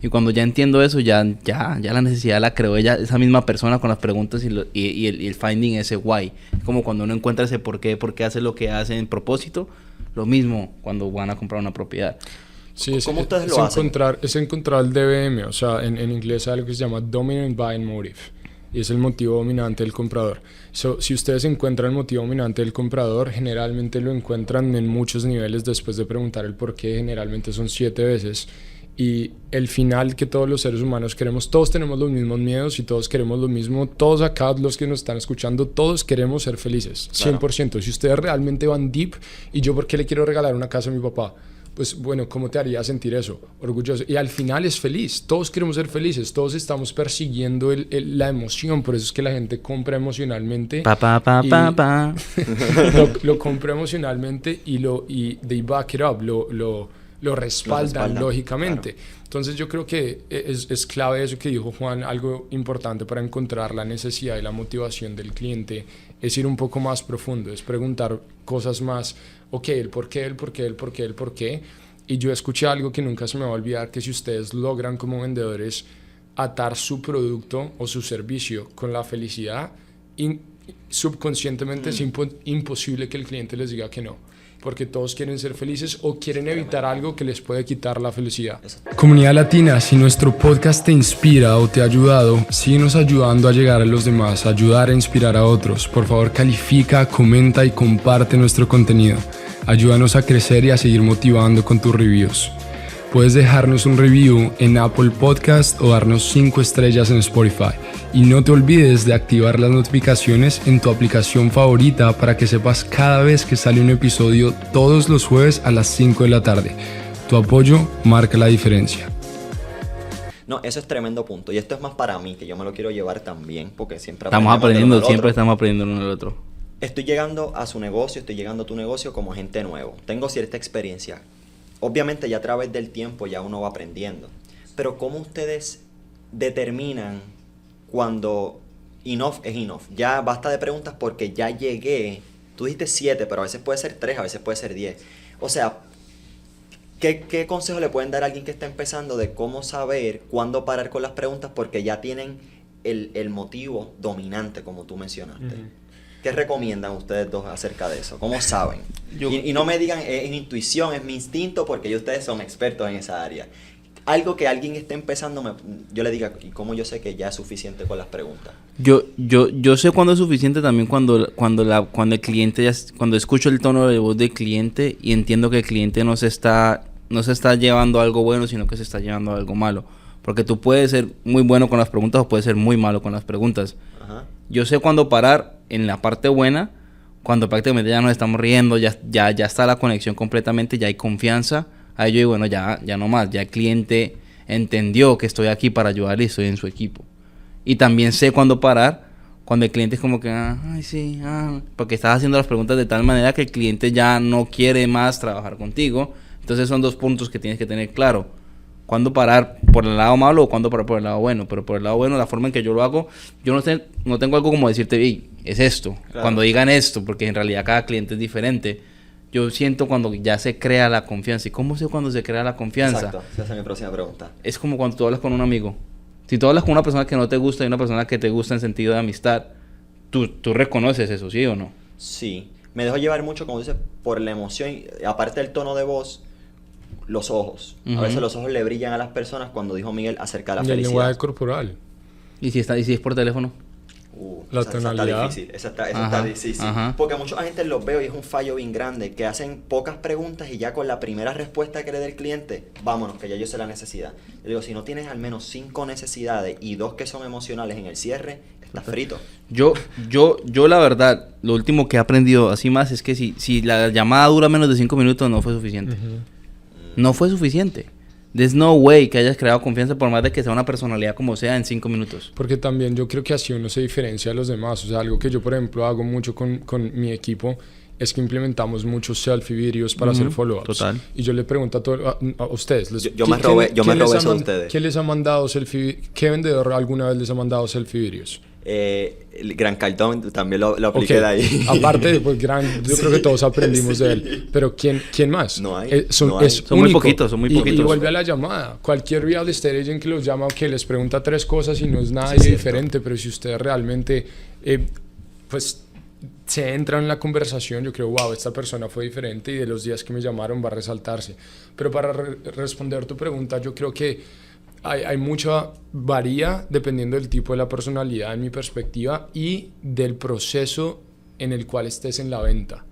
Y cuando ya entiendo eso, ya la necesidad la creó esa misma persona con las preguntas y el finding ese why. Es como cuando uno encuentra ese por qué hace lo que hace en propósito, lo mismo cuando van a comprar una propiedad. Sí, ¿Cómo ustedes lo hacen? Es encontrar el DBM, o sea, en inglés hay algo que se llama Dominant Buying Motive, y es el motivo dominante del comprador. Si ustedes encuentran el motivo dominante del comprador, generalmente lo encuentran en muchos niveles después de preguntar el por qué, generalmente son 7 veces. Y el final que todos los seres humanos queremos, todos tenemos los mismos miedos y todos queremos lo mismo, todos acá los que nos están escuchando, todos queremos ser felices, 100%. Claro. Si ustedes realmente van deep, y yo ¿por qué le quiero regalar una casa a mi papá? Pues bueno, ¿cómo te haría sentir eso? Orgulloso. Y al final es feliz, todos queremos ser felices, todos estamos persiguiendo la emoción, por eso es que la gente compra emocionalmente. Lo compra emocionalmente y they back it up, lo respaldan lógicamente. Claro. Entonces yo creo que es clave eso que dijo Juan, algo importante para encontrar la necesidad y la motivación del cliente, es ir un poco más profundo, es preguntar cosas más, el por qué. Y yo escuché algo que nunca se me va a olvidar, que si ustedes logran como vendedores atar su producto o su servicio con la felicidad, subconscientemente es imposible que el cliente les diga que no. Porque todos quieren ser felices o quieren evitar algo que les puede quitar la felicidad. Comunidad Latina, si nuestro podcast te inspira o te ha ayudado, síguenos ayudando a llegar a los demás, ayudar a inspirar a otros. Por favor, califica, comenta y comparte nuestro contenido. Ayúdanos a crecer y a seguir motivando con tus reviews. Puedes dejarnos un review en Apple Podcast o darnos 5 estrellas en Spotify. Y no te olvides de activar las notificaciones en tu aplicación favorita para que sepas cada vez que sale un episodio todos los jueves a las 5 de la tarde. Tu apoyo marca la diferencia. No, eso es tremendo punto. Y esto es más para mí, que yo me lo quiero llevar también, porque siempre Estamos aprendemos del aprendiendo, uno al siempre otro. estamos aprendiendo uno del otro. Estoy llegando a su negocio, estoy llegando a tu negocio como agente nuevo. Tengo cierta experiencia. Obviamente ya a través del tiempo ya uno va aprendiendo. Pero ¿cómo ustedes determinan cuando enough es enough? Ya basta de preguntas porque ya llegué. Tú dijiste 7, pero a veces puede ser 3, a veces puede ser 10. O sea, ¿qué consejo le pueden dar a alguien que está empezando de cómo saber cuándo parar con las preguntas? Porque ya tienen el motivo dominante, como tú mencionaste. ¿Qué recomiendan ustedes dos acerca de eso? ¿Cómo saben? Y no me digan, es intuición, es mi instinto, porque ya ustedes son expertos en esa área. Algo que alguien esté empezando, yo le diga, ¿y cómo yo sé que ya es suficiente con las preguntas? Yo sé cuándo es suficiente también cuando el cliente, cuando escucho el tono de voz del cliente y entiendo que el cliente no se está llevando a algo bueno, sino que se está llevando a algo malo. Porque tú puedes ser muy bueno con las preguntas o puedes ser muy malo con las preguntas. Ajá. Yo sé cuándo parar en la parte buena, cuando prácticamente ya nos estamos riendo, ya está la conexión completamente, ya hay confianza. Ahí yo digo, bueno, ya no más, ya el cliente entendió que estoy aquí para ayudarle y estoy en su equipo. Y también sé cuándo parar, cuando el cliente es como que, ay, sí, porque estás haciendo las preguntas de tal manera que el cliente ya no quiere más trabajar contigo. Entonces son 2 puntos que tienes que tener claro. Cuándo parar por el lado malo o cuándo parar por el lado bueno. Pero por el lado bueno, la forma en que yo lo hago, yo no tengo algo como decirte, hey, es esto. Claro. Cuando digan esto, porque en realidad cada cliente es diferente. Yo siento cuando ya se crea la confianza. ¿Y cómo sé cuando se crea la confianza? Exacto, esa es mi próxima pregunta. Es como cuando tú hablas con un amigo. Si tú hablas con una persona que no te gusta y una persona que te gusta en sentido de amistad, tú reconoces eso, ¿sí o no? Sí, me dejo llevar mucho, como dices, por la emoción, y aparte del tono de voz, los ojos. A veces los ojos le brillan a las personas cuando dijo Miguel acerca de la Y el lenguaje felicidad. corporal. ¿Y si es por teléfono? La Esa tonalidad. está difícil, esa está Ajá, difícil. ajá. Porque mucha gente los veo y es un fallo bien grande, que hacen pocas preguntas y ya con la primera respuesta que le dé el cliente, vámonos, que ya yo sé la necesidad. Yo digo, si no tienes al menos 5 necesidades y 2 que son emocionales en el cierre, estás frito. Yo la verdad, lo último que he aprendido así más es que si la llamada dura menos de 5 minutos no fue suficiente. No fue suficiente. There's no way que hayas creado confianza por más de que sea una personalidad como sea en 5 minutos. Porque también yo creo que así uno se diferencia de los demás. O sea, algo que yo, por ejemplo, hago mucho con mi equipo es que implementamos muchos selfie videos para hacer follow-ups. Total. Y yo le pregunto a ustedes. Yo me robé eso de ustedes. ¿Quién les ha mandado selfie? ¿Qué vendedor alguna vez les ha mandado selfie videos? El Gran Cardón también lo apliqué de ahí. Aparte de pues, yo creo que todos aprendimos de él. Pero ¿quién más? No hay. Es No hay. Son muy poquitos, son muy Y poquitos. vuelve a la llamada. Cualquier real estate agent que los llama, que les pregunta 3 cosas y no es nada Sí, es cierto. diferente. Pero si ustedes realmente, pues, se entran en la conversación, yo creo, wow, esta persona fue diferente y de los días que me llamaron va a resaltarse. Pero para responder tu pregunta, yo creo que hay mucha varía dependiendo del tipo de la personalidad en mi perspectiva y del proceso en el cual estés en la venta.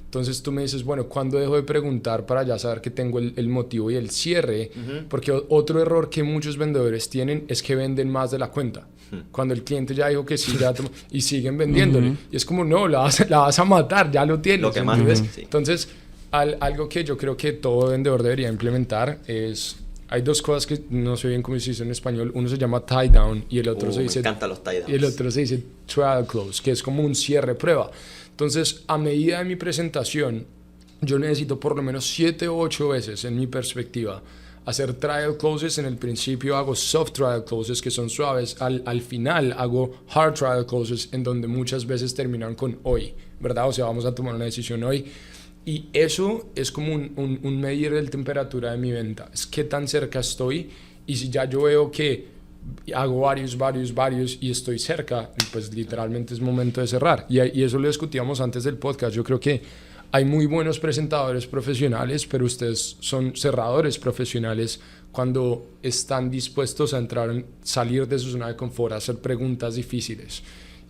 Entonces tú me dices, bueno, ¿cuándo dejo de preguntar para ya saber que tengo el motivo y el cierre? Porque otro error que muchos vendedores tienen es que venden más de la cuenta. Cuando el cliente ya dijo que sí, y siguen vendiéndole. Y es como, no, la vas a matar, ya lo tienes. Lo que más, ¿entiendes? sí. Entonces, algo que yo creo que todo vendedor debería implementar es... Hay 2 cosas que no sé bien cómo se dice en español. Uno se llama tie down y el otro se dice... Me encantan los tie downs. Y el otro se dice trial close, que es como un cierre prueba. Entonces, a medida de mi presentación, yo necesito por lo menos 7 o 8 veces, en mi perspectiva, hacer trial closes. En el principio hago soft trial closes, que son suaves. Al final hago hard trial closes, en donde muchas veces terminan con hoy, ¿verdad? O sea, vamos a tomar una decisión hoy. Y eso es como un medir de temperatura de mi venta. Es qué tan cerca estoy. Y si ya yo veo que hago varios y estoy cerca, pues literalmente es momento de cerrar. Y eso lo discutíamos antes del podcast. Yo creo que hay muy buenos presentadores profesionales, pero ustedes son cerradores profesionales cuando están dispuestos a salir de su zona de confort, a hacer preguntas difíciles.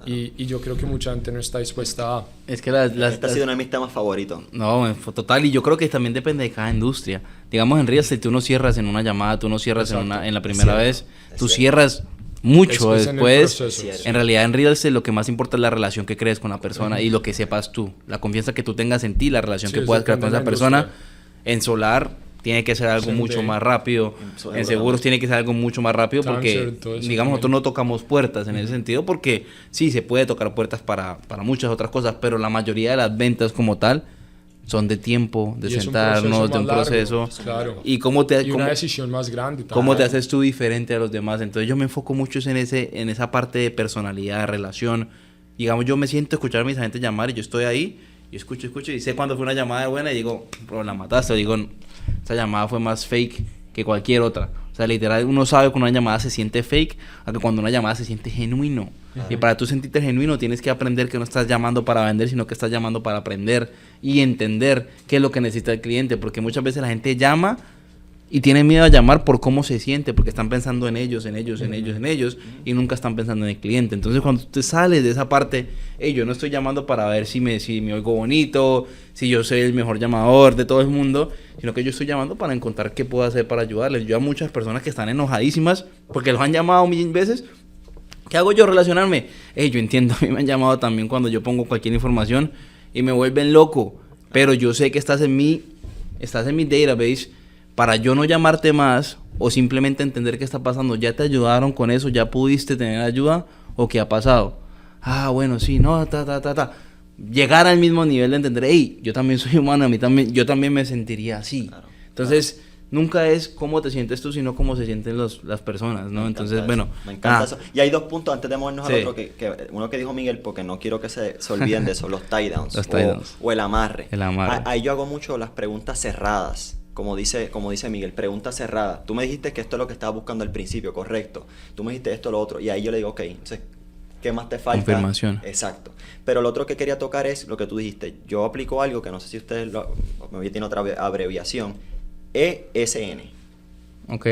Y yo creo que mucha gente no está dispuesta a... Es que Este ha sido uno de mis temas favoritos. No, total, y yo creo que también depende de cada industria. Digamos, en real estate tú no cierras en una llamada, tú no cierras en la primera vez, tú cierras mucho Es en el después. proceso. En realidad en real estate lo que más importa es la relación que crees con la persona y lo que sepas tú, la confianza que tú tengas en ti, la relación Sí, que eso puedas crear con depende esa de la persona. En solar tiene que ser algo Same mucho day. más rápido. En seguros tiene que ser algo mucho más rápido porque, Transfer, todo eso digamos, nosotros también. no tocamos puertas en ese sentido porque sí, se puede tocar puertas para muchas otras cosas, pero la mayoría de las ventas como tal son de tiempo, de Y es un sentarnos, de un más largo, proceso. claro. Y cómo te, Y cómo- una decisión más grande ¿Cómo te también. haces tú diferente a los demás? Entonces yo me enfoco mucho en esa parte de personalidad, relación. Digamos, yo me siento a escuchar a mis agentes llamar y yo estoy ahí, y escucho y sé cuando fue una llamada buena y digo, bro, la mataste. O digo, esa llamada fue más fake que cualquier otra. O sea, literal, uno sabe que una llamada se siente fake a que cuando una llamada se siente genuino. Y para tú sentirte genuino tienes que aprender que no estás llamando para vender, sino que estás llamando para aprender y entender qué es lo que necesita el cliente. Porque muchas veces la gente llama y tiene miedo a llamar por cómo se siente, porque están pensando en ellos y nunca están pensando en el cliente. Entonces cuando tú te sales de esa parte, hey, yo no estoy llamando para ver si me oigo bonito, si yo soy el mejor llamador de todo el mundo, sino que yo estoy llamando para encontrar qué puedo hacer para ayudarles. Yo a muchas personas que están enojadísimas porque los han llamado 1000 veces. ¿Qué hago yo? Relacionarme. Yo entiendo, a mí me han llamado también cuando yo pongo cualquier información y me vuelven loco. Pero yo sé que estás en mi database para yo no llamarte más o simplemente entender qué está pasando. ¿Ya te ayudaron con eso? ¿Ya pudiste tener ayuda? ¿O qué ha pasado? Ah, bueno, sí, no, Llegar al mismo nivel de entender, hey, yo también soy humano, yo también me sentiría así. Claro, Entonces, nunca es cómo te sientes tú, sino cómo se sienten las personas, ¿no? Entonces, bueno. Me encanta eso. Y hay dos puntos antes de movernos Sí. al otro, uno que dijo Miguel, porque no quiero que se olviden de eso, los tie downs. Los tie downs. O el amarre. El amarre. Ahí yo hago mucho las preguntas cerradas. Como dice Miguel, pregunta cerrada. Tú me dijiste que esto es lo que estaba buscando al principio, correcto. Tú me dijiste esto, lo otro. Y ahí yo le digo, ok, entonces, ¿qué más te falta? Confirmación. Exacto. Pero lo otro que quería tocar es lo que tú dijiste. Yo aplico algo que no sé si ustedes me tiene otra abreviación. ESN. Ok,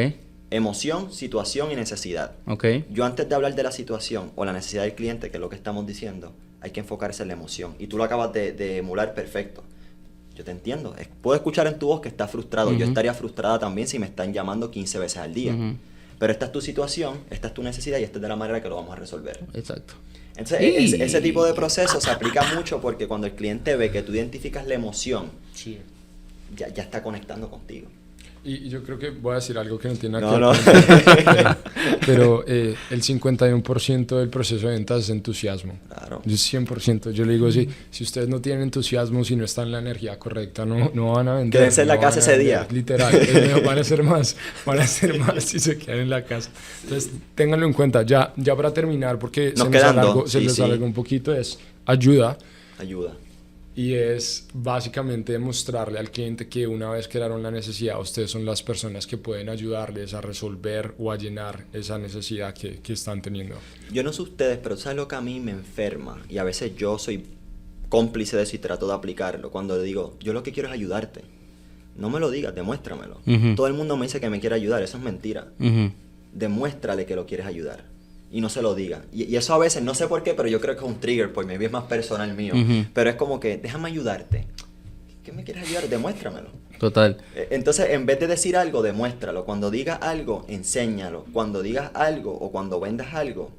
Emoción, situación y necesidad. ok. Yo antes de hablar de la situación o la necesidad del cliente, que es lo que estamos diciendo, hay que enfocarse en la emoción. Y tú lo acabas de emular perfecto. Yo te entiendo. Puedo escuchar en tu voz que estás frustrado. Yo estaría frustrada también si me están llamando 15 veces al día. Pero esta es tu situación, esta es tu necesidad y esta es de la manera que lo vamos a resolver. Exacto. Entonces, ese tipo de proceso se aplica mucho porque cuando el cliente ve que tú identificas la emoción, Sí. ya está conectando contigo. Y yo creo que voy a decir algo que no tiene No, nada no. que ver. Pero el 51% del proceso de ventas es entusiasmo. Claro. Yo 100%. Yo le digo, si ustedes no tienen entusiasmo, si no están en la energía correcta, no van a vender. Quédense en la no casa van a ese vender, día. Literal. Van a hacer más. Van a hacer más si se quedan en la casa. Entonces, ténganlo en cuenta. Ya para terminar, porque Nos quedan dos. se Sí, les sí. alargó un poquito, es ayuda. Ayuda. Y es básicamente demostrarle al cliente que una vez crearon la necesidad, ustedes son las personas que pueden ayudarles a resolver o a llenar esa necesidad que están teniendo. Yo no sé ustedes, pero ¿sabes lo que a mí me enferma? Y a veces yo soy cómplice de eso y trato de aplicarlo. Cuando le digo, yo lo que quiero es ayudarte. No me lo digas, demuéstramelo. Todo el mundo me dice que me quiere ayudar, eso es mentira. Demuéstrale que lo quieres ayudar. Y no se lo diga. Y eso a veces, no sé por qué, pero yo creo que es un trigger, porque maybe es más personal mío. Pero es como que, déjame ayudarte. ¿Qué me quieres ayudar? Demuéstramelo. Total. Entonces, en vez de decir algo, demuéstralo. Cuando digas algo, enséñalo. Cuando digas algo o cuando vendas algo,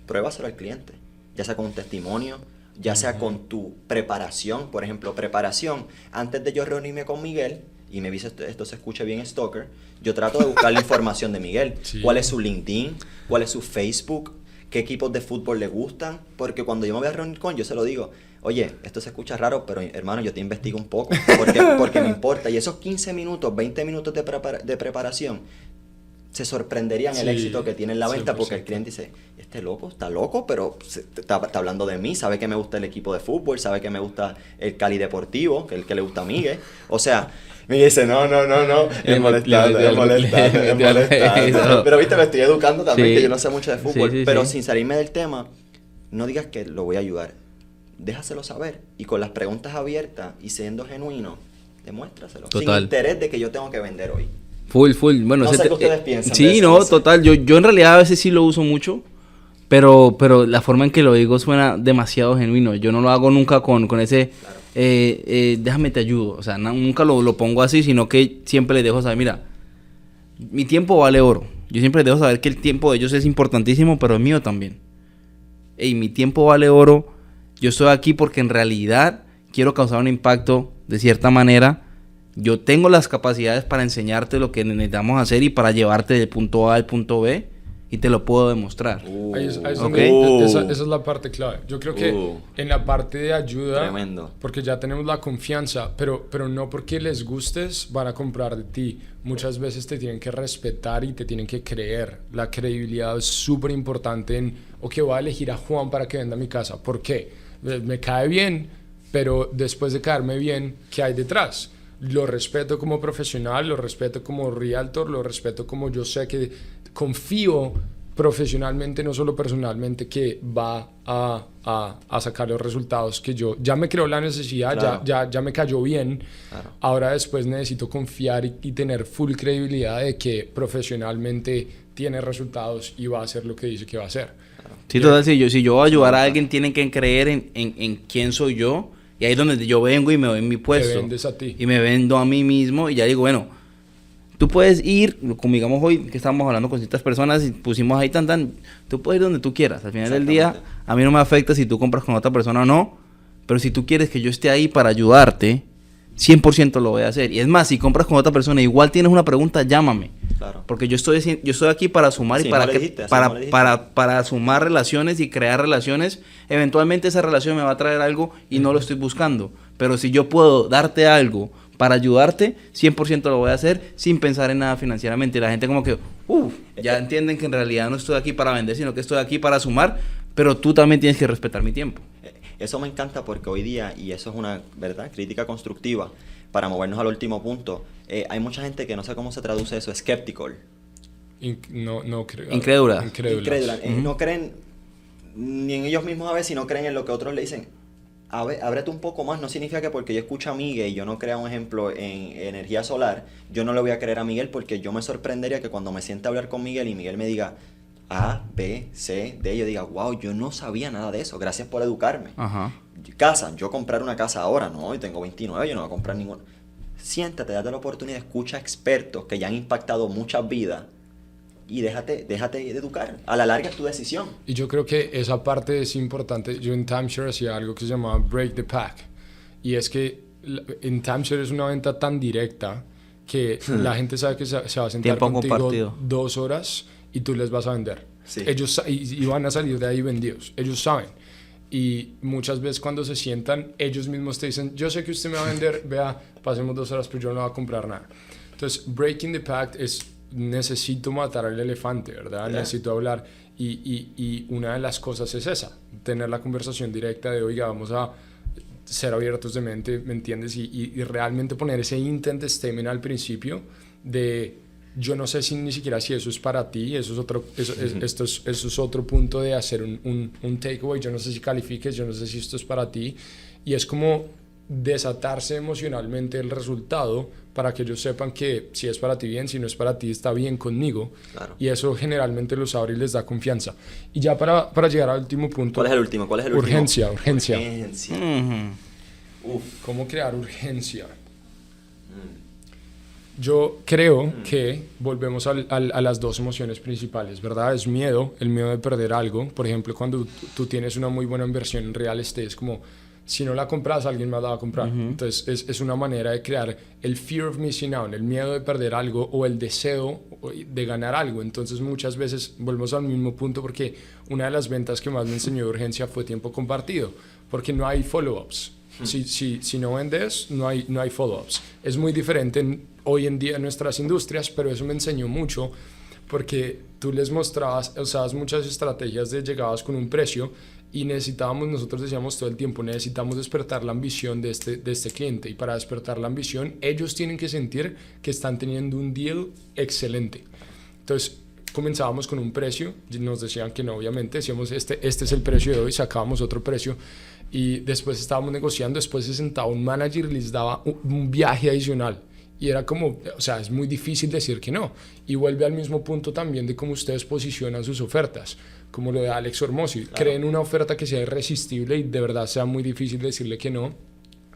pruébaselo al cliente. Ya sea con un testimonio, ya sea con tu preparación. Por ejemplo, preparación. Antes de yo reunirme con Miguel, y me dice esto se escucha bien stalker, yo trato de buscar la información de Miguel. Sí. ¿Cuál es su LinkedIn? ¿Cuál es su Facebook? ¿Qué equipos de fútbol le gustan? Porque cuando yo me voy a reunir con él, yo se lo digo, oye, esto se escucha raro, pero hermano, yo te investigo un poco, porque me importa. Y esos 15 minutos, 20 minutos de preparación, se sorprenderían el Sí, éxito que tiene en la venta, porque el 100%. cliente dice, este loco está loco, pero está hablando de mí, sabe que me gusta el equipo de fútbol, sabe que me gusta el Cali Deportivo, que es el que le gusta a Miguel. O sea, me dice, no, es molestando. Pero viste, me estoy educando también, Sí. que yo no sé mucho de fútbol, Sí, pero sí. sin salirme del tema, no digas que lo voy a ayudar, déjaselo saber, y con las preguntas abiertas y siendo genuino, demuéstraselo, Total. sin interés de que yo tengo que vender hoy. Full. Bueno, No sé qué ustedes piensan de Sí, eso, no, no sé. total. Yo en realidad a veces sí lo uso mucho, pero la forma en que lo digo suena demasiado genuino. Yo no lo hago nunca con ese, Claro. déjame te ayudo. O sea, nunca lo pongo así, sino que siempre les dejo saber, mira, mi tiempo vale oro. Yo siempre les dejo saber que el tiempo de ellos es importantísimo, pero el mío también. Mi tiempo vale oro. Yo estoy aquí porque en realidad quiero causar un impacto de cierta manera yo tengo las capacidades para enseñarte lo que necesitamos hacer y para llevarte del punto A al punto B y te lo puedo demostrar. Ahí es Ok. donde, esa es la parte clave. Yo creo que en la parte de ayuda, Tremendo. porque ya tenemos la confianza, pero no porque les gustes van a comprar de ti. Muchas veces te tienen que respetar y te tienen que creer. La credibilidad es súper importante en, ok, voy a elegir a Juan para que venda mi casa. ¿Por qué? Me cae bien, pero después de caerme bien, ¿qué hay detrás? Lo respeto como profesional, lo respeto como realtor, lo respeto como yo sé que confío profesionalmente, no solo personalmente, que va a sacar los resultados que yo ya me creo la necesidad, Claro. ya me cayó bien. Claro. Ahora después necesito confiar y tener full credibilidad de que profesionalmente tiene resultados y va a hacer lo que dice que va a hacer. Sí, total, si yo voy a ayudar a alguien, tienen que creer en quién soy yo. Y ahí es donde yo vengo y me doy mi puesto. vendes a ti. Y me vendo a mí mismo y ya digo, bueno, tú puedes ir, como digamos hoy que estábamos hablando con ciertas personas y pusimos ahí tú puedes ir donde tú quieras. Al final del día, Exactamente. a mí no me afecta si tú compras con otra persona o no, pero si tú quieres que yo esté ahí para ayudarte, 100% lo voy a hacer. Y es más, si compras con otra persona, igual tienes una pregunta, llámame. Claro. Porque yo estoy aquí para sumar Sí, y para, no le que, dijiste, así para, no le dijiste. para sumar relaciones y crear relaciones. Eventualmente esa relación me va a traer algo y no lo estoy buscando. Pero si yo puedo darte algo para ayudarte, 100% lo voy a hacer sin pensar en nada financieramente. Y la gente como que, ya entienden que en realidad no estoy aquí para vender, sino que estoy aquí para sumar, pero tú también tienes que respetar mi tiempo. Eso me encanta porque hoy día, y eso es una, ¿verdad?, crítica constructiva, para movernos al último punto, hay mucha gente que no sé cómo se traduce eso, skeptical. No creo. Incrédula. Incrédula. No creen ni en ellos mismos a veces, sino creen en lo que otros le dicen. Ábrete un poco más, no significa que porque yo escucho a Miguel y yo no crea un ejemplo en energía solar, yo no le voy a creer a Miguel, porque yo me sorprendería que cuando me sienta a hablar con Miguel y Miguel me diga A, B, C, D, yo diga, wow, yo no sabía nada de eso, gracias por educarme. Ajá. Casa, yo comprar una casa ahora, no, yo tengo 29, yo no voy a comprar ninguna. Siéntate, date la oportunidad, escucha a expertos que ya han impactado muchas vidas y déjate de educar. A la larga es tu decisión. Y yo creo que esa parte es importante. Yo en Timeshare hacía algo que se llamaba Break the Pack. Y es que en Timeshare es una venta tan directa que la gente sabe que se va a sentar Tiempo contigo compartido. 2 horas y tú les vas a vender. Sí. Ellos y van a salir de ahí vendidos. Ellos saben. Y muchas veces cuando se sientan, ellos mismos te dicen, yo sé que usted me va a vender, vea, pasemos 2 horas, pero yo no voy a comprar nada. Entonces, Breaking the Pact es, necesito matar al elefante, ¿verdad? Yeah. Necesito hablar. Y una de las cosas es esa, tener la conversación directa de, oiga, vamos a ser abiertos de mente, ¿me entiendes? Y realmente poner ese intent statement al principio de, yo no sé si ni siquiera si eso es para ti, eso es otro, eso es otro punto de hacer un takeaway, yo no sé si califiques, yo no sé si esto es para ti, y es como desatarse emocionalmente el resultado para que ellos sepan que si es para ti bien, si no es para ti está bien conmigo. Claro. Y eso generalmente los abre y les da confianza. Y ya para llegar al último punto. ¿Cuál es el último? Urgencia. Urgencia. ¿Cómo crear urgencia? Yo creo que volvemos a las 2 emociones principales, ¿verdad? Es miedo, el miedo de perder algo. Por ejemplo, cuando tú tienes una muy buena inversión en real estate, es como, si no la compras, alguien más la va a comprar. Entonces, es una manera de crear el fear of missing out, el miedo de perder algo o el deseo de ganar algo. Entonces, muchas veces volvemos al mismo punto, porque una de las ventas que más me enseñó de urgencia fue tiempo compartido, porque no hay follow-ups. Si no vendes, no hay follow-ups. Es muy diferente hoy en día en nuestras industrias, pero eso me enseñó mucho, porque tú les usabas muchas estrategias de llegabas con un precio y nosotros decíamos todo el tiempo, necesitamos despertar la ambición de este cliente, y para despertar la ambición, ellos tienen que sentir que están teniendo un deal excelente. Entonces, comenzábamos con un precio, nos decían que no, obviamente, decíamos este es el precio de hoy, sacábamos otro precio, y después estábamos negociando, después se sentaba un manager y les daba un viaje adicional. Y era como, o sea, es muy difícil decir que no. Y vuelve al mismo punto también de cómo ustedes posicionan sus ofertas, como lo de Alex Hormozzi. Claro. Creen una oferta que sea irresistible y de verdad sea muy difícil decirle que no.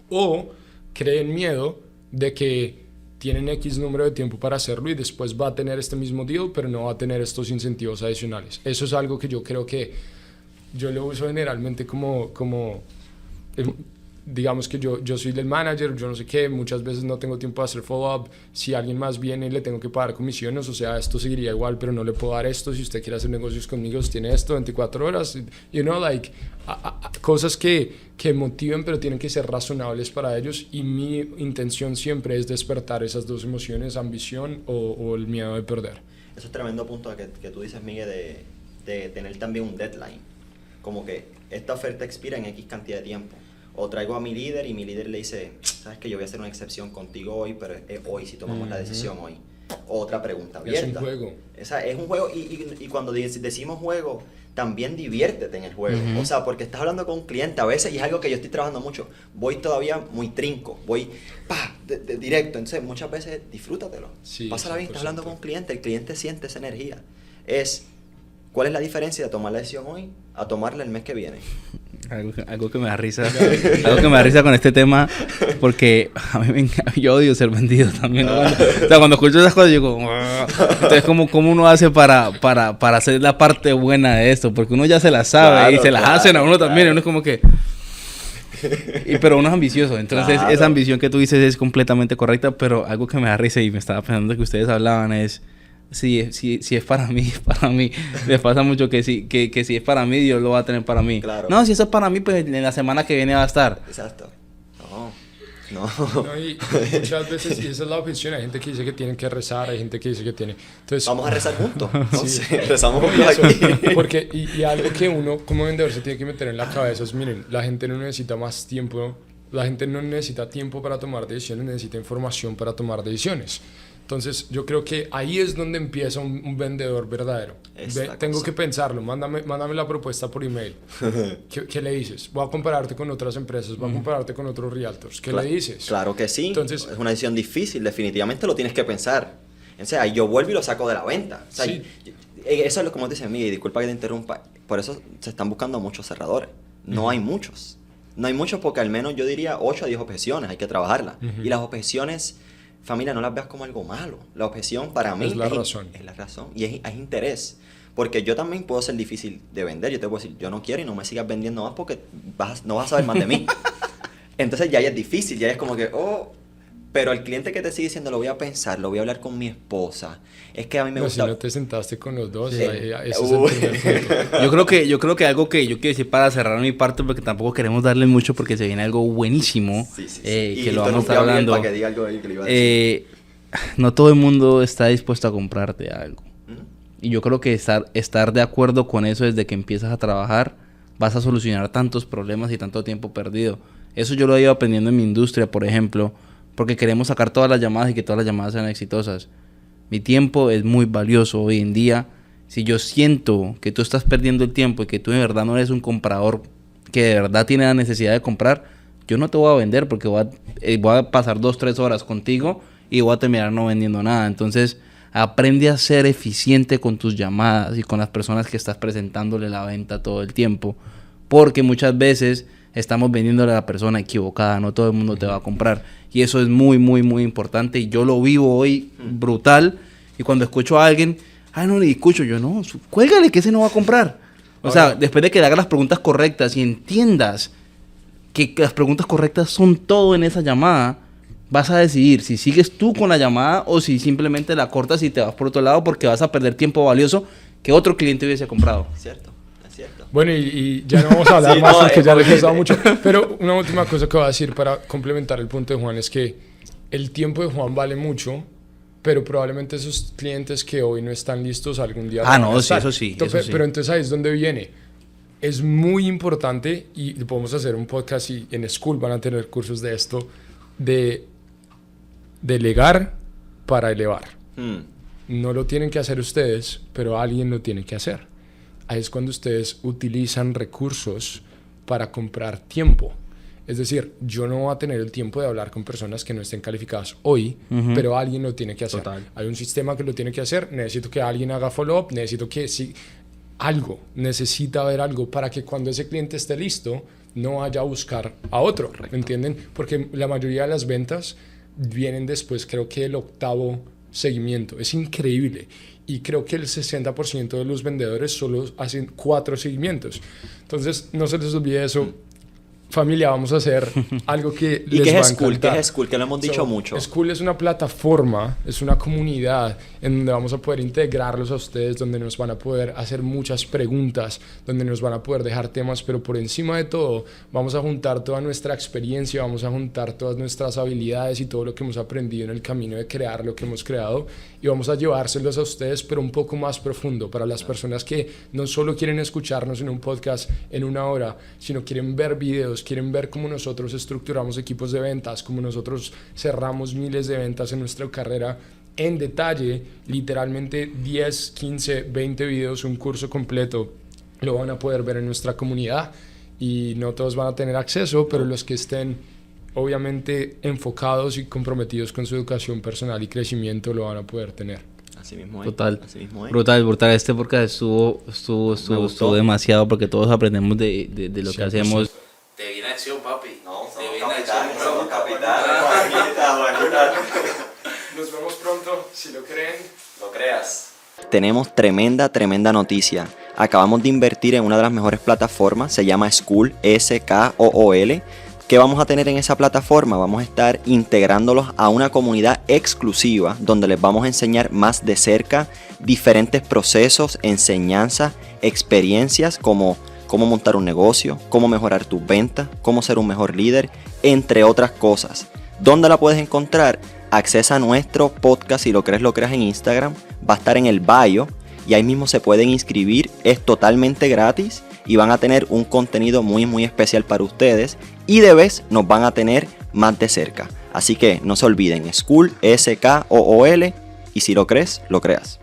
O creen miedo de que tienen X número de tiempo para hacerlo y después va a tener este mismo deal, pero no va a tener estos incentivos adicionales. Eso es algo que yo creo que yo lo uso generalmente como digamos que yo soy del manager, yo no sé qué, muchas veces no tengo tiempo de hacer follow-up, si alguien más viene le tengo que pagar comisiones, o sea, esto seguiría igual, pero no le puedo dar esto, si usted quiere hacer negocios conmigo, tiene esto 24 horas, you know, like, cosas que motiven, pero tienen que ser razonables para ellos, y mi intención siempre es despertar esas dos emociones, ambición o el miedo de perder. Eso es tremendo punto que tú dices, Miguel, de tener también un deadline. Como que esta oferta expira en X cantidad de tiempo. O traigo a mi líder y mi líder le dice, sabes que yo voy a hacer una excepción contigo hoy, pero es hoy si tomamos la decisión hoy. Otra pregunta abierta. Es un juego. Es un juego y cuando decimos juego, también diviértete en el juego. O sea, porque estás hablando con un cliente a veces y es algo que yo estoy trabajando mucho. Voy todavía muy trinco, voy de directo. Entonces muchas veces disfrútatelo. Sí, pásala bien, 100%. estás hablando con un cliente, el cliente siente esa energía. ¿Cuál es la diferencia de tomar la decisión hoy a tomarla el mes que viene? Algo que me da risa. Algo que me da risa con este tema, porque a mí yo odio ser vendido también, ¿no? Cuando escucho esas cosas, yo digo, entonces, ¿cómo uno hace para hacer la parte buena de esto? Porque uno ya se las sabe, claro, y se las hacen a uno también, y uno es como que... pero uno es ambicioso, entonces claro, esa ambición que tú dices es completamente correcta, pero algo que me da risa y me estaba pensando que ustedes hablaban es... Si es para mí, para mí. Les pasa mucho que si es para mí, Dios lo va a tener para mí. Claro. No, si eso es para mí, pues en la semana que viene va a estar. Exacto. No, y muchas veces, y esa es la objeción, hay gente que dice que tienen que rezar, hay gente que dice que tiene... Entonces, vamos a rezar juntos. Sí. Rezamos juntos aquí. Porque, y algo que uno como vendedor se tiene que meter en la cabeza es, miren, la gente no necesita más tiempo, la gente no necesita tiempo para tomar decisiones, necesita información para tomar decisiones. Entonces, yo creo que ahí es donde empieza un vendedor verdadero. Tengo que pensarlo, mándame la propuesta por email. ¿Qué le dices? Voy a compararte con otras empresas, voy a compararte con otros realtors. ¿Qué le dices? Claro que sí. Entonces, es una decisión difícil, definitivamente lo tienes que pensar. O sea, yo vuelvo y lo saco de la venta. O sea, sí. Eso es lo que como dice Miguel, disculpa que te interrumpa. Por eso se están buscando muchos cerradores. No hay muchos. No hay muchos porque al menos yo diría 8 a 10 objeciones, hay que trabajarlas. Y las objeciones... Familia, no las veas como algo malo. La objeción para mí es la razón. Es la razón y es interés. Porque yo también puedo ser difícil de vender. Yo te puedo decir, yo no quiero y no me sigas vendiendo más porque no vas a saber más de mí. Entonces ya es difícil, ya es como que, pero el cliente que te sigue diciendo, lo voy a pensar, lo voy a hablar con mi esposa. Es que a mí me gusta... Si no te sentaste con los dos, sí. Ese es el primer punto. Yo creo que algo que yo quiero decir para cerrar mi parte, porque tampoco queremos darle mucho porque se viene algo buenísimo, sí. Que lo vamos a estar hablando. Para que diga algo que le iba a decir. No todo el mundo está dispuesto a comprarte algo. Y yo creo que estar de acuerdo con eso desde que empiezas a trabajar, vas a solucionar tantos problemas y tanto tiempo perdido. Eso yo lo he ido aprendiendo en mi industria, por ejemplo, porque queremos sacar todas las llamadas y que todas las llamadas sean exitosas. Mi tiempo es muy valioso hoy en día. Si yo siento que tú estás perdiendo el tiempo y que tú de verdad no eres un comprador que de verdad tiene la necesidad de comprar, yo no te voy a vender porque voy a pasar 2-3 horas contigo y voy a terminar no vendiendo nada. Entonces, aprende a ser eficiente con tus llamadas y con las personas que estás presentándole la venta todo el tiempo, porque muchas veces estamos vendiéndole a la persona equivocada, no todo el mundo te va a comprar, y eso es muy, muy, muy importante, y yo lo vivo hoy brutal, y cuando escucho a alguien, no le escucho, yo no, cuélgale que ese no va a comprar. O sea, después de que le hagas las preguntas correctas y entiendas que las preguntas correctas son todo en esa llamada, vas a decidir si sigues tú con la llamada o si simplemente la cortas y te vas por otro lado, porque vas a perder tiempo valioso que otro cliente hubiese comprado. Cierto. Bueno, y ya no vamos a hablar más porque ya les he gustado mucho. Pero una última cosa que voy a decir para complementar el punto de Juan es que el tiempo de Juan vale mucho, pero probablemente esos clientes que hoy no están listos algún día... no, sí, eso sí. Pero entonces ahí es donde viene. Es muy importante, y podemos hacer un podcast y en School van a tener cursos de esto, de delegar para elevar. No lo tienen que hacer ustedes, pero alguien lo tiene que hacer. Ahí es cuando ustedes utilizan recursos para comprar tiempo. Es decir, yo no voy a tener el tiempo de hablar con personas que no estén calificadas hoy, pero alguien lo tiene que hacer. Total. Hay un sistema que lo tiene que hacer, necesito que alguien haga follow-up, necesito que necesita haber algo para que cuando ese cliente esté listo, no vaya a buscar a otro, ¿me entienden? Porque la mayoría de las ventas vienen después, creo que el 8º seguimiento. Es increíble. Y creo que el 60% de los vendedores solo hacen 4 seguimientos. Entonces, no se les olvide eso. familia, vamos a hacer algo que ¿Y les qué va a es School? encantar. ¿Qué es School? Que lo hemos dicho mucho. School es una plataforma, es una comunidad en donde vamos a poder integrarlos a ustedes, donde nos van a poder hacer muchas preguntas, donde nos van a poder dejar temas, pero por encima de todo vamos a juntar toda nuestra experiencia, vamos a juntar todas nuestras habilidades y todo lo que hemos aprendido en el camino de crear lo que hemos creado, y vamos a llevárselos a ustedes, pero un poco más profundo, para las personas que no solo quieren escucharnos en un podcast en una hora, sino quieren ver videos, quieren ver cómo nosotros estructuramos equipos de ventas, cómo nosotros cerramos miles de ventas en nuestra carrera en detalle, literalmente 10, 15, 20 videos, un curso completo, lo van a poder ver en nuestra comunidad, y no todos van a tener acceso, pero los que estén obviamente enfocados y comprometidos con su educación personal y crecimiento lo van a poder tener. Así mismo es. Total. Así mismo es. Brutal. Este podcast estuvo demasiado, porque todos aprendemos de lo que hacemos. Te viene acción, papi. No, somos capitanes. Nos vemos pronto, si lo creen. Lo creas. Tenemos tremenda noticia. Acabamos de invertir en una de las mejores plataformas, se llama School, School. ¿Qué vamos a tener en esa plataforma? Vamos a estar integrándolos a una comunidad exclusiva donde les vamos a enseñar más de cerca diferentes procesos, enseñanzas, experiencias como cómo montar un negocio, cómo mejorar tus ventas, cómo ser un mejor líder, entre otras cosas. ¿Dónde la puedes encontrar? Accesa a nuestro podcast, si lo crees en Instagram, va a estar en el bio y ahí mismo se pueden inscribir, es totalmente gratis y van a tener un contenido muy especial para ustedes, y de vez nos van a tener más de cerca. Así que no se olviden, School, School, y si lo crees, lo creas.